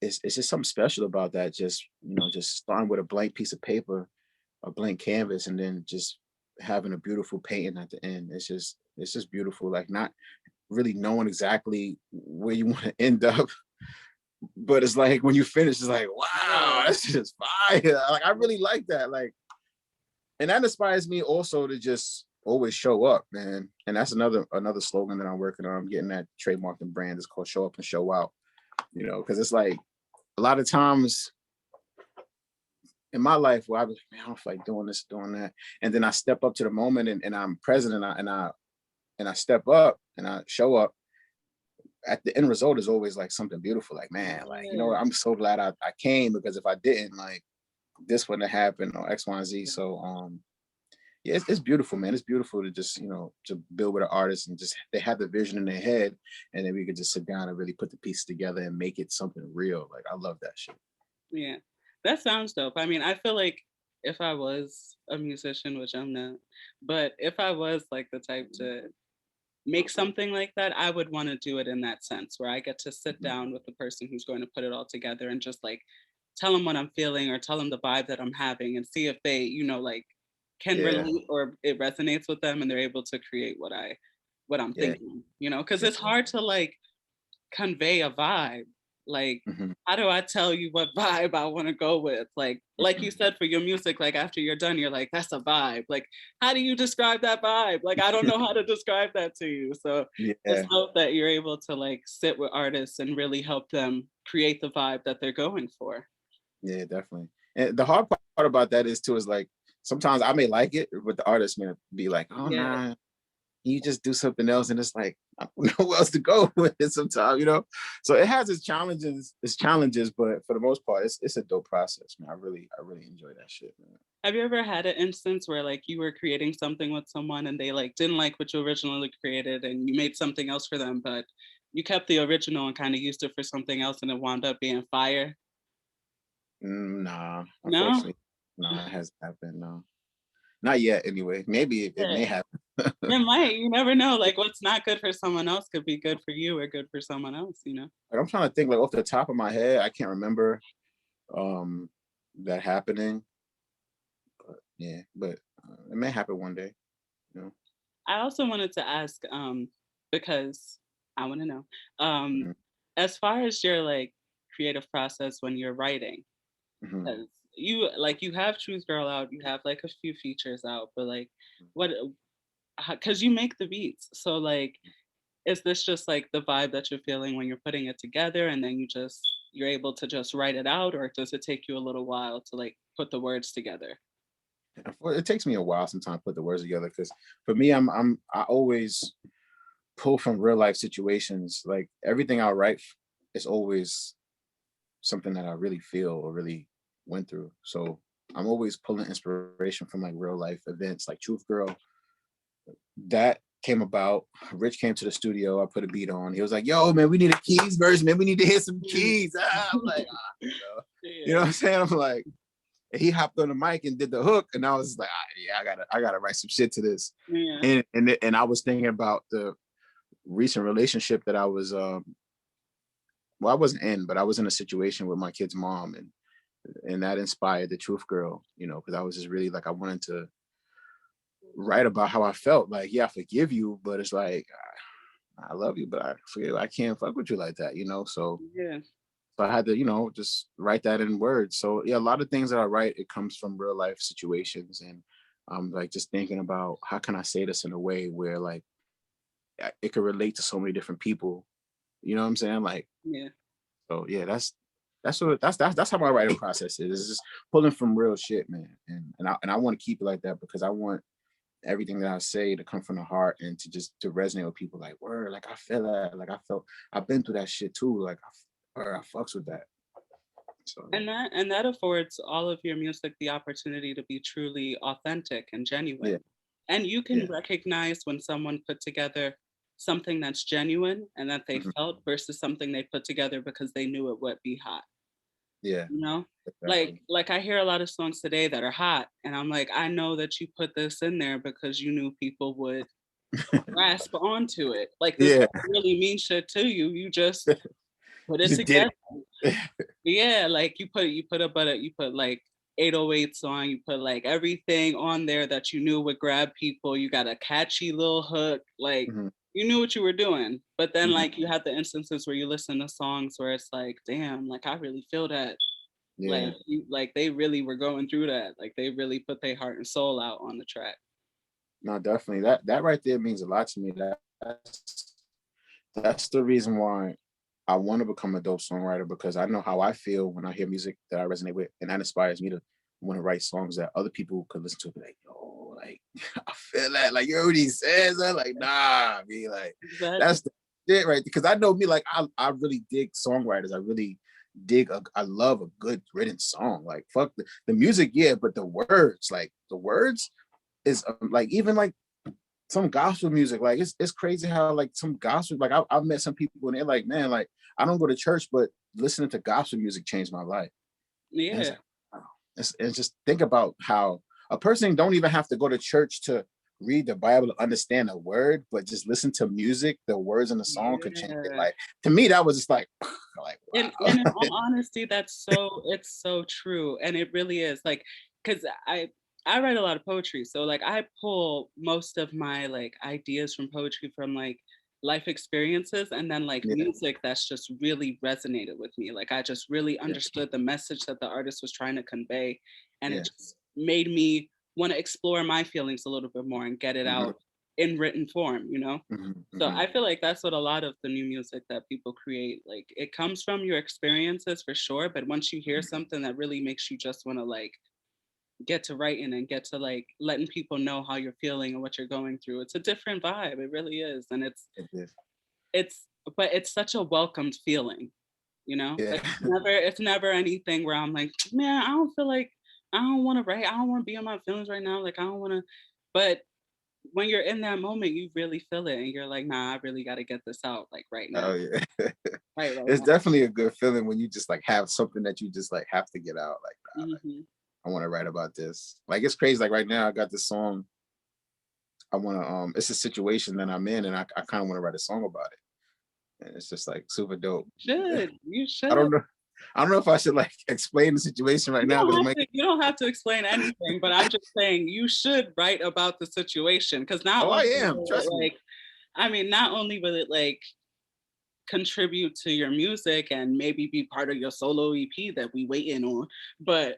it's just something special about that. Just just starting with a blank piece of paper, a blank canvas, and then just having a beautiful painting at the end. It's just beautiful. Like not really knowing exactly where you want to end up, but it's like when you finish, it's like, wow, that's just fire. Like I really like that. Like, and that inspires me also to just always show up, man. And that's another slogan that I'm working on. I'm getting that trademarked and brand. It's called Show Up and Show Out. Because it's like a lot of times in my life where I was, man, I don't feel like doing this, doing that, and then I step up to the moment and I'm present and I step up and I show up. At the end result is always like something beautiful. Like, man, like I'm so glad I came, because if I didn't, like this wouldn't have happened or X, Y, and Z. So yeah, it's beautiful, man. It's beautiful to just, to build with an artist and just they have the vision in their head, and then we could just sit down and really put the pieces together and make it something real. Like I love that shit. Yeah, that sounds dope. I mean, I feel like if I was a musician, which I'm not, but if I was like the type to make something like that, I would want to do it in that sense where I get to sit Mhm. down with the person who's going to put it all together and just like tell them what I'm feeling or tell them the vibe that I'm having and see if they, like can Yeah, relate or it resonates with them and they're able to create what I'm yeah, thinking, because yeah. it's hard to like convey a vibe. Like, Mhm, how do I tell you what vibe I want to go with? Like you mhm. said for your music, like after you're done, you're like, that's a vibe. Like, how do you describe that vibe? Like, I don't know how to describe that to you. So it's Yeah, dope that you're able to like sit with artists and really help them create the vibe that they're going for. yeah, definitely. And the hard part about that is too is like sometimes I may like it, but the artist may be like, oh Yeah. nah, you just do something else, and it's like I don't know where else to go with it sometimes. So it has its challenges, but for the most part, it's a dope process, man. I really enjoy that shit, man. Have you ever had an instance where like you were creating something with someone and they like didn't like what you originally created and you made something else for them, but you kept the original and kind of used it for something else and it wound up being fire? Nah, No? unfortunately, no, it hasn't happened. No, not yet. Anyway, maybe it may Yeah. happen. It might. You never know. Like what's not good for someone else could be good for you or good for someone else. Like I'm trying to think, like off the top of my head, I can't remember um that happening. Yeah, but it may happen one day. You know. I also wanted to ask, because I want to know, um, Mhm, as far as your like creative process when you're writing, mhm. 'cause you have Truth Girl out, you have like a few features out, but like what because you make the beats. So like is this just like the vibe that you're feeling when you're putting it together and then you're able to just write it out, or does it take you a little while to like put the words together? Well, it takes me a while sometimes to put the words together because for me, I always pull from real life situations. Like everything I write is always something that I really feel or really went through. So I'm always pulling inspiration from like real life events, like Truth Girl. That came about. Rich came to the studio. I put a beat on. He was like, "Yo, man, we need a Keyz version. Man, we need to hear some Mm. Keyz." I'm like, Yeah. what I'm saying? I'm like, and he hopped on the mic and did the hook, and I was like, yeah, I gotta write some shit to this. Yeah. And I was thinking about the recent relationship that I was well, I wasn't in, but I was in a situation with my kid's mom, and that inspired the Truth Girl, because I was just really like I wanted to write about how I felt. Like, yeah, I forgive you, but it's like I love you, but I feel I can't fuck with you like that, you know. So Yeah. I had to, just write that in words. So yeah, a lot of things that I write, it comes from real life situations, and like just thinking about how can I say this in a way where like it could relate to so many different people. You know what I'm saying? Like, Yeah. so yeah, that's how my writing process is. It's just pulling from real shit, man. And I want to keep it like that because I want everything that I say to come from the heart and to just to resonate with people. Like, word, like I feel that, like I've been through that shit too. Like, I fucks with that. So yeah, And that affords all of your music the opportunity to be truly authentic and yeah, genuine. And you can yeah, recognize when someone put together something that's genuine and that they mhm, felt versus something they put together because they knew it would be hot. yeah, You know? exactly. Like I hear a lot of songs today that are hot and I'm like, I know that you put this in there because you knew people would grasp onto it. Like this Yeah, don't really mean shit to you. You just put it you did together. it. Yeah, like you put like 808s on, you put like everything on there that you knew would grab people. You got a catchy little hook, like Mhm, you knew what you were doing. But then mhm, like you had the instances where you listen to songs where it's like, damn, like I really feel that. yeah, Like they really were going through that. Like they really put their heart and soul out on the track. no, definitely. That right there means a lot to me. That's the reason why I want to become a dope songwriter because I know how I feel when I hear music that I resonate with, and that inspires me to want to write songs that other people could listen to and be like, yo, like I feel that, like you heard what he says. I'm like, nah, be like, Exactly. that's the shit right because I know me, like I really dig songwriters. I really I love a good written song. Like fuck the music, yeah, but like the words is like even like some gospel music, like it's crazy how like some gospel, like I've met some people and they're like, man, like I don't go to church, but listening to gospel music changed my life. And it's Yeah. like, wow. It's just think about how a person don't even have to go to church to read the Bible to understand a word, but just listen to music, the words in the song could change their Yeah. life. To me, that was just like And in wow. all honesty, it's so true. And it really is. Like, because I write a lot of poetry. So like I pull most of my like ideas from poetry from like life experiences and then like Yeah, music that's just really resonated with me. Like I just really yeah, understood the message that the artist was trying to convey. And it yeah. just made me want to explore my feelings a little bit more and get it Hmm. out in written form, you know? Hmm. So Hmm. I feel like that's what a lot of the new music that people create, like it comes from your experiences for sure, but once you hear something that really makes you just want to like get to writing and get to like letting people know how you're feeling and what you're going through, it's a different vibe. It really is. And It is. it's but it's such a welcomed feeling, you know? Yeah. Like it's never anything where I'm like, man, I don't feel like I don't want to write. I don't want to be in my feelings right now. Like I don't want to, but when you're in that moment, you really feel it and you're like, nah, I really got to get this out like right now. Oh yeah. Right It's now. definitely a good feeling when you just like have something that you just like have to get out. Like, nah, like Mhm. I want to write about this. Like it's crazy. Like right now I got this song. I wanna it's a situation that I'm in and I kind of want to write a song about it. And it's just like super dope. You I don't should. know. I don't know if I should like explain the situation right now because it might You don't have to explain anything, but I'm just saying you should write about the situation because not oh I only am. will Trust it me. like, I mean, not only will it like contribute to your music and maybe be part of your solo EP that we waiting on, but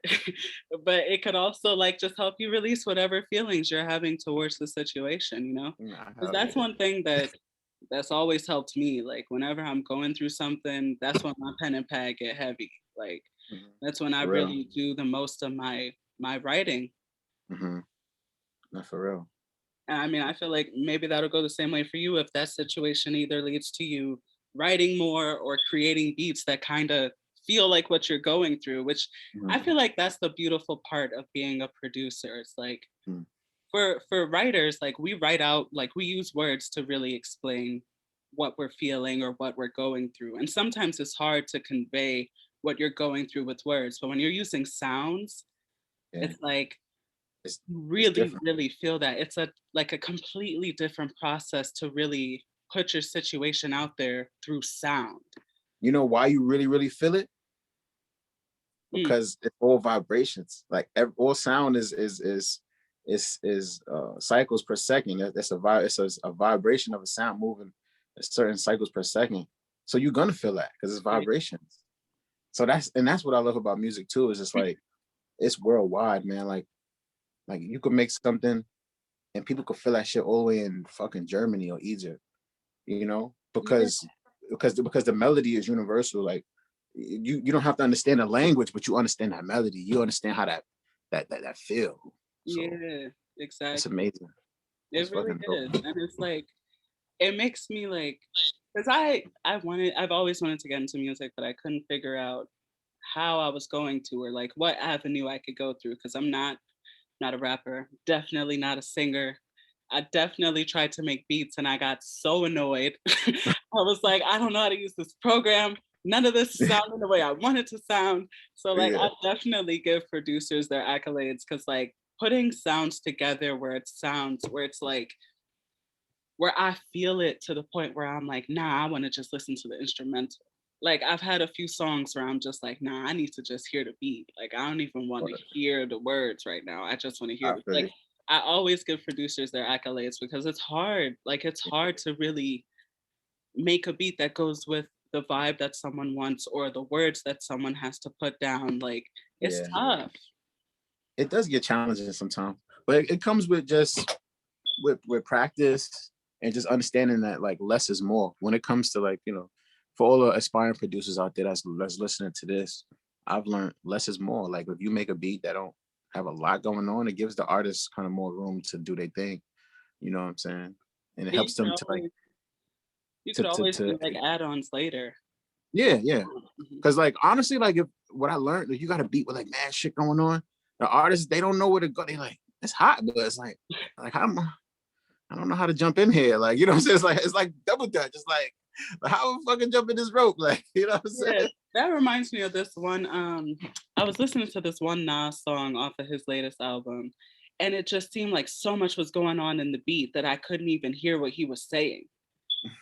but it could also like just help you release whatever feelings you're having towards the situation, you know? Nah, Because hell that's yeah. one thing that's always helped me. Like whenever I'm going through something, that's when my pen and pad get heavy. Like Mhm. that's when I For real. really do the most of my writing. Hmm. Not for real. And I mean, I feel like maybe that'll go the same way for you if that situation either leads to you writing more or creating beats that kind of feel like what you're going through, which I Hmm. feel like that's the beautiful part of being a producer. It's like Hmm. for writers, like we write out, like we use words to really explain what we're feeling or what we're going through. And sometimes it's hard to convey what you're going through with words, but when you're using sounds, Yeah. it's like It's it's really, different. really feel that. It's a like a completely different process to really put your situation out there through sound. You know why you really feel it? Mm, Because it's all vibrations. Like all sound is cycles per second. It's a vibration of a sound moving certain cycles per second. So you're gonna feel that because it's vibrations. So that's what I love about music too, is it's like it's worldwide, man. Like you could make something and people could feel that shit all the way in fucking Germany or Egypt, you know, because the melody is universal. Like you don't have to understand the language, but you understand that melody. You understand how that feel. So Yeah, exactly. it's amazing. It really is. And it's like, it makes me like, because I've always wanted to get into music, but I couldn't figure out how I was going to, or like what avenue I could go through, because I'm not a rapper, definitely not a singer. I definitely tried to make beats and I got so annoyed. I was like, I don't know how to use this program. None of this is sounding the way I want it to sound. So like, I definitely give producers their accolades, because like putting sounds together where it sounds, where it's like, where I feel it to the point where I'm like, nah, I want to just listen to the instrumental. Like I've had a few songs where I'm just like, nah, I need to just hear the beat. Like I don't even want to hear the words right now. I just want to hear it. Like I always give producers their accolades, because it's hard. Like it's hard to really make a beat that goes with the vibe that someone wants, or the words that someone has to put down. Like it's tough. It does get challenging sometimes, but it comes with just with practice and just understanding that like less is more when it comes to, like, you know, for all the aspiring producers out there that's listening to this. I've learned less is more. Like if you make a beat that don't have a lot going on, it gives the artist kind of more room to do their thing. You know what I'm saying? And it helps them to like you could always do like add-ons later. Yeah. Because like honestly, like if what I learned, if you got a beat with like mad shit going on, the artists, they don't know where to go. They like, it's hot, but it's like I don't know how to jump in here. Like, you know what I'm saying? It's like double dutch. It's like how fucking jump in this rope? Like, you know what I'm saying? That reminds me of this one. I was listening to this one Nas song off of his latest album, and it just seemed like so much was going on in the beat that I couldn't even hear what he was saying.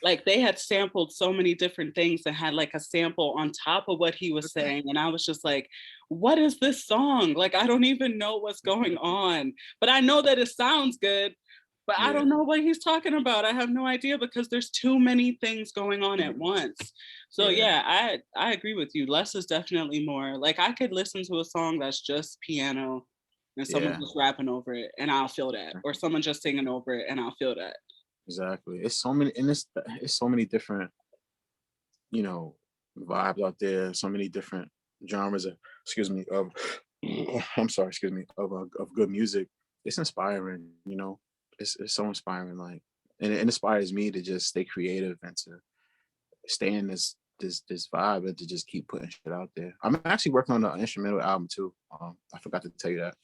Like they had sampled so many different things and had like a sample on top of what he was saying. And I was just like, what is this song? Like, I don't even know what's going on, but I know that it sounds good, but I don't know what he's talking about. I have no idea, because there's too many things going on at once. So yeah, I agree with you. Less is definitely more. Like I could listen to a song that's just piano and someone just rapping over it and I'll feel that, or someone just singing over it and I'll feel that. Exactly. It's so many, and it's so many different, you know, vibes out there. So many different genres of, of good music. It's inspiring, you know. It's so inspiring. Like, and it inspires me to just stay creative and to stay in this vibe and to just keep putting shit out there. I'm actually working on an instrumental album too. I forgot to tell you that.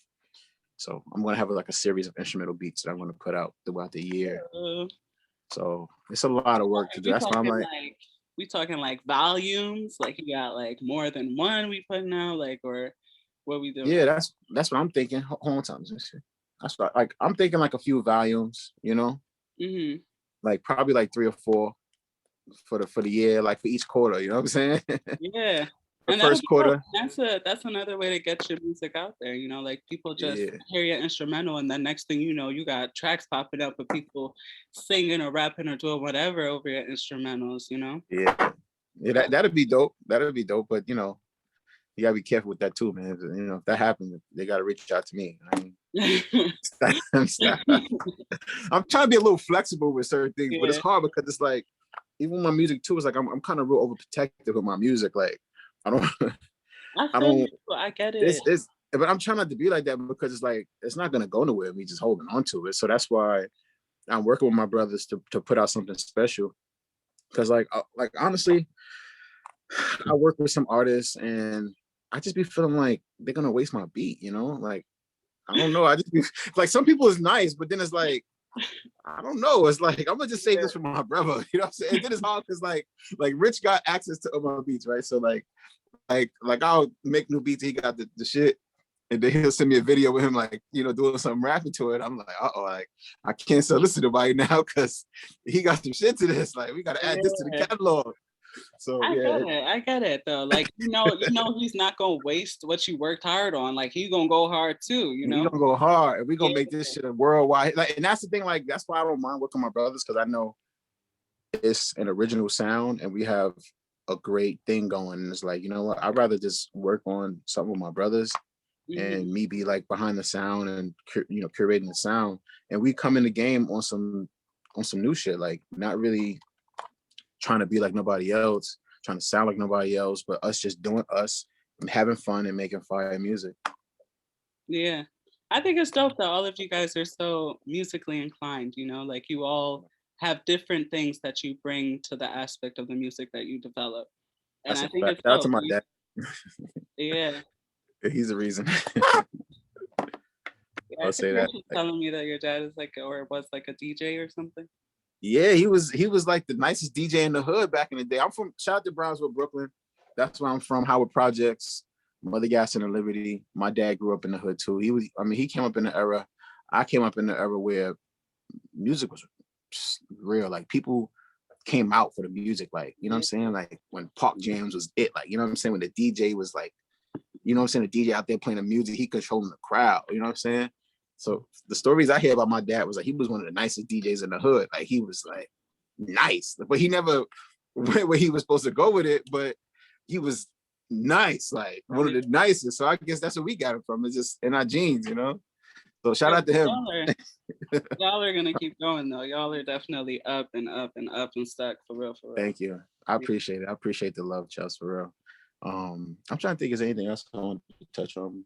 So I'm gonna have like a series of instrumental beats that I'm gonna put out throughout the year. So it's a lot of work to do. That's why I'm like, we talking like volumes, like you got like more than one we putting out, like, or what we doing? Yeah, that's what I'm thinking. Hold on, time. That's what, like, I'm thinking like a few volumes, you know, like probably like 3 or 4 for the year, like for each quarter. You know what I'm saying? Yeah. The first quarter. That's another way to get your music out there. You know, like people just hear your instrumental, and then next thing you know, you got tracks popping up with people singing or rapping or doing whatever over your instrumentals. You know? Yeah, that'd be dope. That'd be dope. But you know, you gotta be careful with that too, man. You know, if that happens, they gotta reach out to me. I mean, stop. I'm trying to be a little flexible with certain things, but it's hard because it's like, even my music too, it's like I'm kind of real overprotective with my music. Like I get it. But I'm trying not to be like that, because it's like it's not gonna go nowhere. Me just holding on to it. So that's why I'm working with my brothers to put out something special. Because like honestly, I work with some artists and I just be feeling like they're gonna waste my beat. You know, like I don't know. I just be like, some people is nice, but then it's like, I don't know. It's like, I'm gonna just save this for my brother. You know what I'm saying? And then it's hard because like Rich got access to my beats, right? So like I'll make new beats. He got the shit, and then he'll send me a video with him, like, you know, doing some rapping to it. I'm like, like I can't solicit it right now because he got some shit to this. Like we gotta add this to the catalog. So I get it though. Like you know, he's not gonna waste what you worked hard on. Like he's gonna go hard too. You know, he's gonna go hard, and we're gonna make this shit a worldwide. Like, and that's the thing. Like that's why I don't mind working with my brothers, because I know it's an original sound and we have a great thing going. And it's like, you know what, I'd rather just work on something with my brothers and Hmm. me be like behind the sound and curating the sound, and we come in the game on some new shit, like not really trying to be like nobody else, trying to sound like nobody else, but us just doing us and having fun and making fire music. Yeah. I think it's dope that all of you guys are so musically inclined, you know, like you all have different things that you bring to the aspect of the music that you develop. And That's I a think fact. it's Shout out to dope. my dad. Yeah. He's the reason. Yeah. I I'll think say you were that. just telling me that your dad is like, or was like a DJ or something. Yeah, he was like the nicest DJ in the hood back in the day. I'm from, shout out to Brownsville, Brooklyn. That's where I'm from. Howard Projects, Mother Gas and the Liberty. My dad grew up in the hood too. He came up in the era. I came up in the era where music was real. Like people came out for the music. Like, you know what I'm Yeah. saying? Like when Park Jams was it. Like, you know what I'm saying? When the DJ was like, you know what I'm saying? The DJ out there playing the music, he controlling the crowd. You know what I'm saying? So the stories I hear about my dad was like he was one of the nicest DJs in the hood. Like he was like nice, but he never went where he was supposed to go with it. But he was nice, like one of the nicest. So I guess that's where we got it from. It's just in our genes, you know. So shout Yeah, out to him. y'all are gonna keep going though. Y'all are definitely up and up and up and stuck for real, for real. Thank you. I appreciate it. I appreciate the love, Chels, for real. I'm trying to think, is there anything else I want to touch on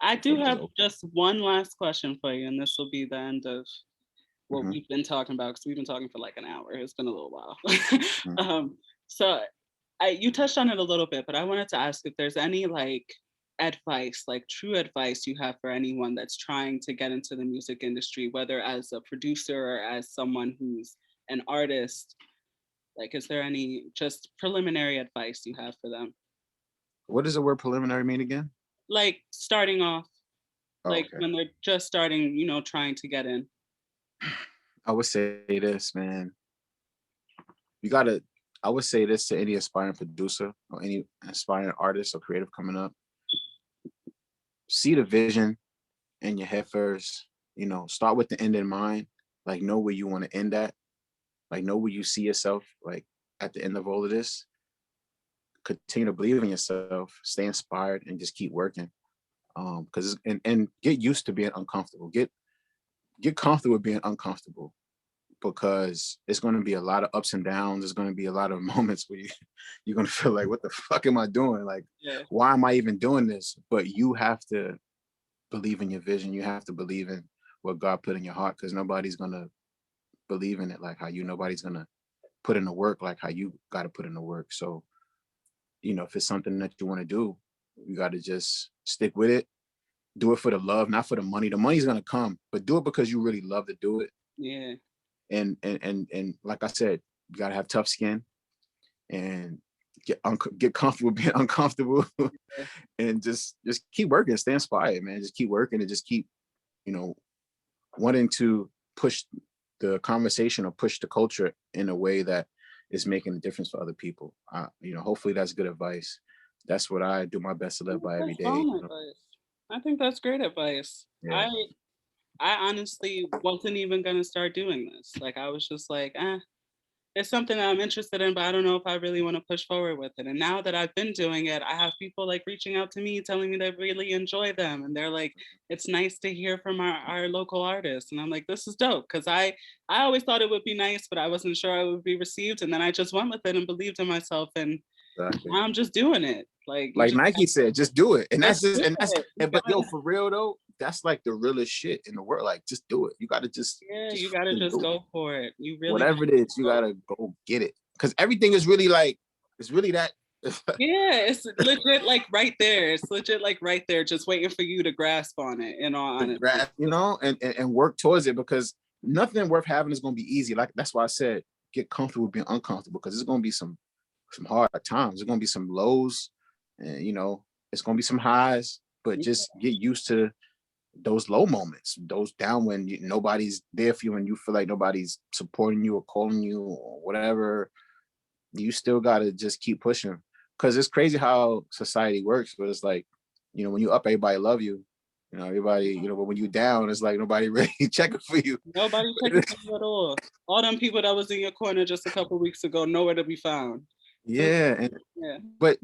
I before do we just have open? just one last question for you, and this will be the end of what Mhm, we've been talking about because we've been talking for like an hour. It's been a little while. mhm. So you touched on it a little bit, but I wanted to ask if there's any like advice, like true advice you have for anyone that's trying to get into the music industry, whether as a producer or as someone who's an artist. Like, is there any just preliminary advice you have for them? What does the word preliminary mean again? Like starting off, Oh, like okay. when they're just starting, trying to get in. I would say this, man. You gotta, I would say this to any aspiring producer or any aspiring artist or creative coming up. See the vision in your head first. Start with the end in mind. Like know where you want to end at. Like know where you see yourself like at the end of all of this. Continue to believe in yourself, stay inspired, and just keep working. Because and get used to being uncomfortable. Get comfortable with being uncomfortable because it's going to be a lot of ups and downs. There's going to be a lot of moments where you're going to feel like, what the fuck am I doing? Like, Yeah. why am I even doing this? But you have to believe in your vision. You have to believe in what God put in your heart because nobody's going to believe in it like how you, nobody's going to put in the work like how you got to put in the work. So, if it's something that you want to do, you got to just stick with it. Do it for the love, not for the money. The money's going to come, but do it because you really love to do it. Yeah. And like I said, you gotta have tough skin and get comfortable being uncomfortable, and just keep working, stay inspired, man. Just keep working and just keep, you know, wanting to push the conversation or push the culture in a way that is making a difference for other people. Hopefully that's good advice. That's what I do my best to I live think by every that's day. bomb advice. I think that's great advice. Yeah. I honestly wasn't even gonna start doing this. Like I was just like, it's something that I'm interested in, but I don't know if I really want to push forward with it. And now that I've been doing it, I have people like reaching out to me, telling me they really enjoy them. And they're like, it's nice to hear from our local artists. And I'm like, this is dope. Cause I always thought it would be nice, but I wasn't sure I would be received. And then I just went with it and believed in myself. And Exactly. now I'm just doing it. Like you Like just Nike said, just do it. And just that's just do and that's it. You but yo, gotta, for real though, that's like the realest shit in the world. Like just do it. You gotta yeah, just you gotta fucking just do it. go for it. You really Whatever it is, you go. gotta go get it. Cause everything is really like it's really that Yeah, it's legit like right there. It's legit like right there, just waiting for you to grasp on it, in all the honesty. graph, and work towards it because nothing worth having is gonna be easy. Like that's why I said get comfortable being uncomfortable because there's gonna be some hard times. There's gonna be some lows and it's gonna be some highs, but just get used to those low moments, those down when nobody's there for you and you feel like nobody's supporting you or calling you or whatever. You still gotta just keep pushing because it's crazy how society works. But it's like, when you up, everybody love you, You know, everybody, you know, but when you down, it's like nobody really checking for you. Nobody checking for you at all. All them people that was in your corner just a couple weeks ago, nowhere to be found. So, Yeah, and yeah. but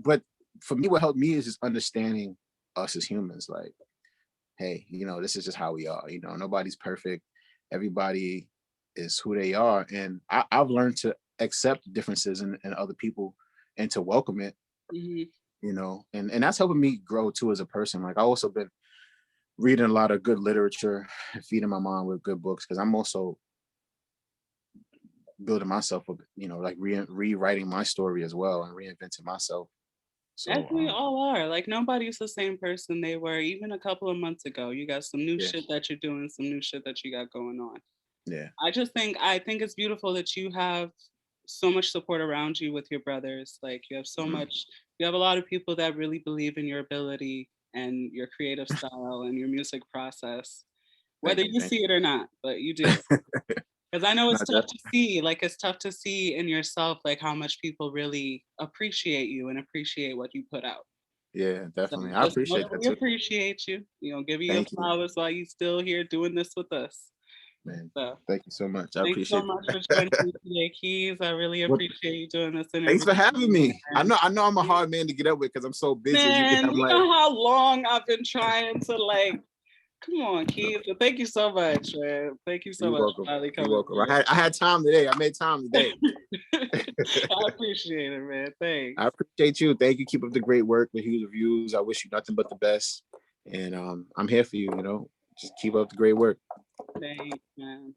for me, what helped me is just understanding us as humans. Like, hey, you know, this is just how we are. You know, nobody's perfect. Everybody is who they are, and I've learned to accept differences in other people and to welcome it. Mhm. You know, and that's helping me grow too as a person. Like, I also been reading a lot of good literature and feeding my mind with good books because I'm also building myself up, you know, like rewriting my story as well and reinventing myself. As So we all are. Like nobody's the same person they were even a couple of months ago. You got some new yeah, shit that you're doing, some new shit that you got going on. yeah. I think it's beautiful that you have so much support around you with your brothers. Like Mhm. you have a lot of people that really believe in your ability and your creative style and your music process, whether Thank you, you thank see it or not, but you do. you. Because I know it's Not tough that, to see, like it's tough to see in yourself, like how much people really appreciate you and appreciate what you put out. yeah, So definitely. I just know appreciate that that we too. appreciate you. You know, give you your Thank you, flowers while you still here doing this with us. man. So Thank you so much. I thanks so appreciate much for that. joining me today, Keyz. I really Well, appreciate you doing this thanks interview. for having me. And I know I'm a hard man to get up with because I'm so busy. As you can, man, I'm you like, know how long I've been trying to like, come on, Keyz. But thank you so much, man. Thank you so you're much welcome. for finally You're coming welcome. I had time today. I made time today. through. I appreciate it, man. I Thanks. appreciate you. Thank you. Keep up the great work with Hughes Reviews. I wish you nothing but the best. And I'm here for you, you know. Just keep up the great work. Thanks, man.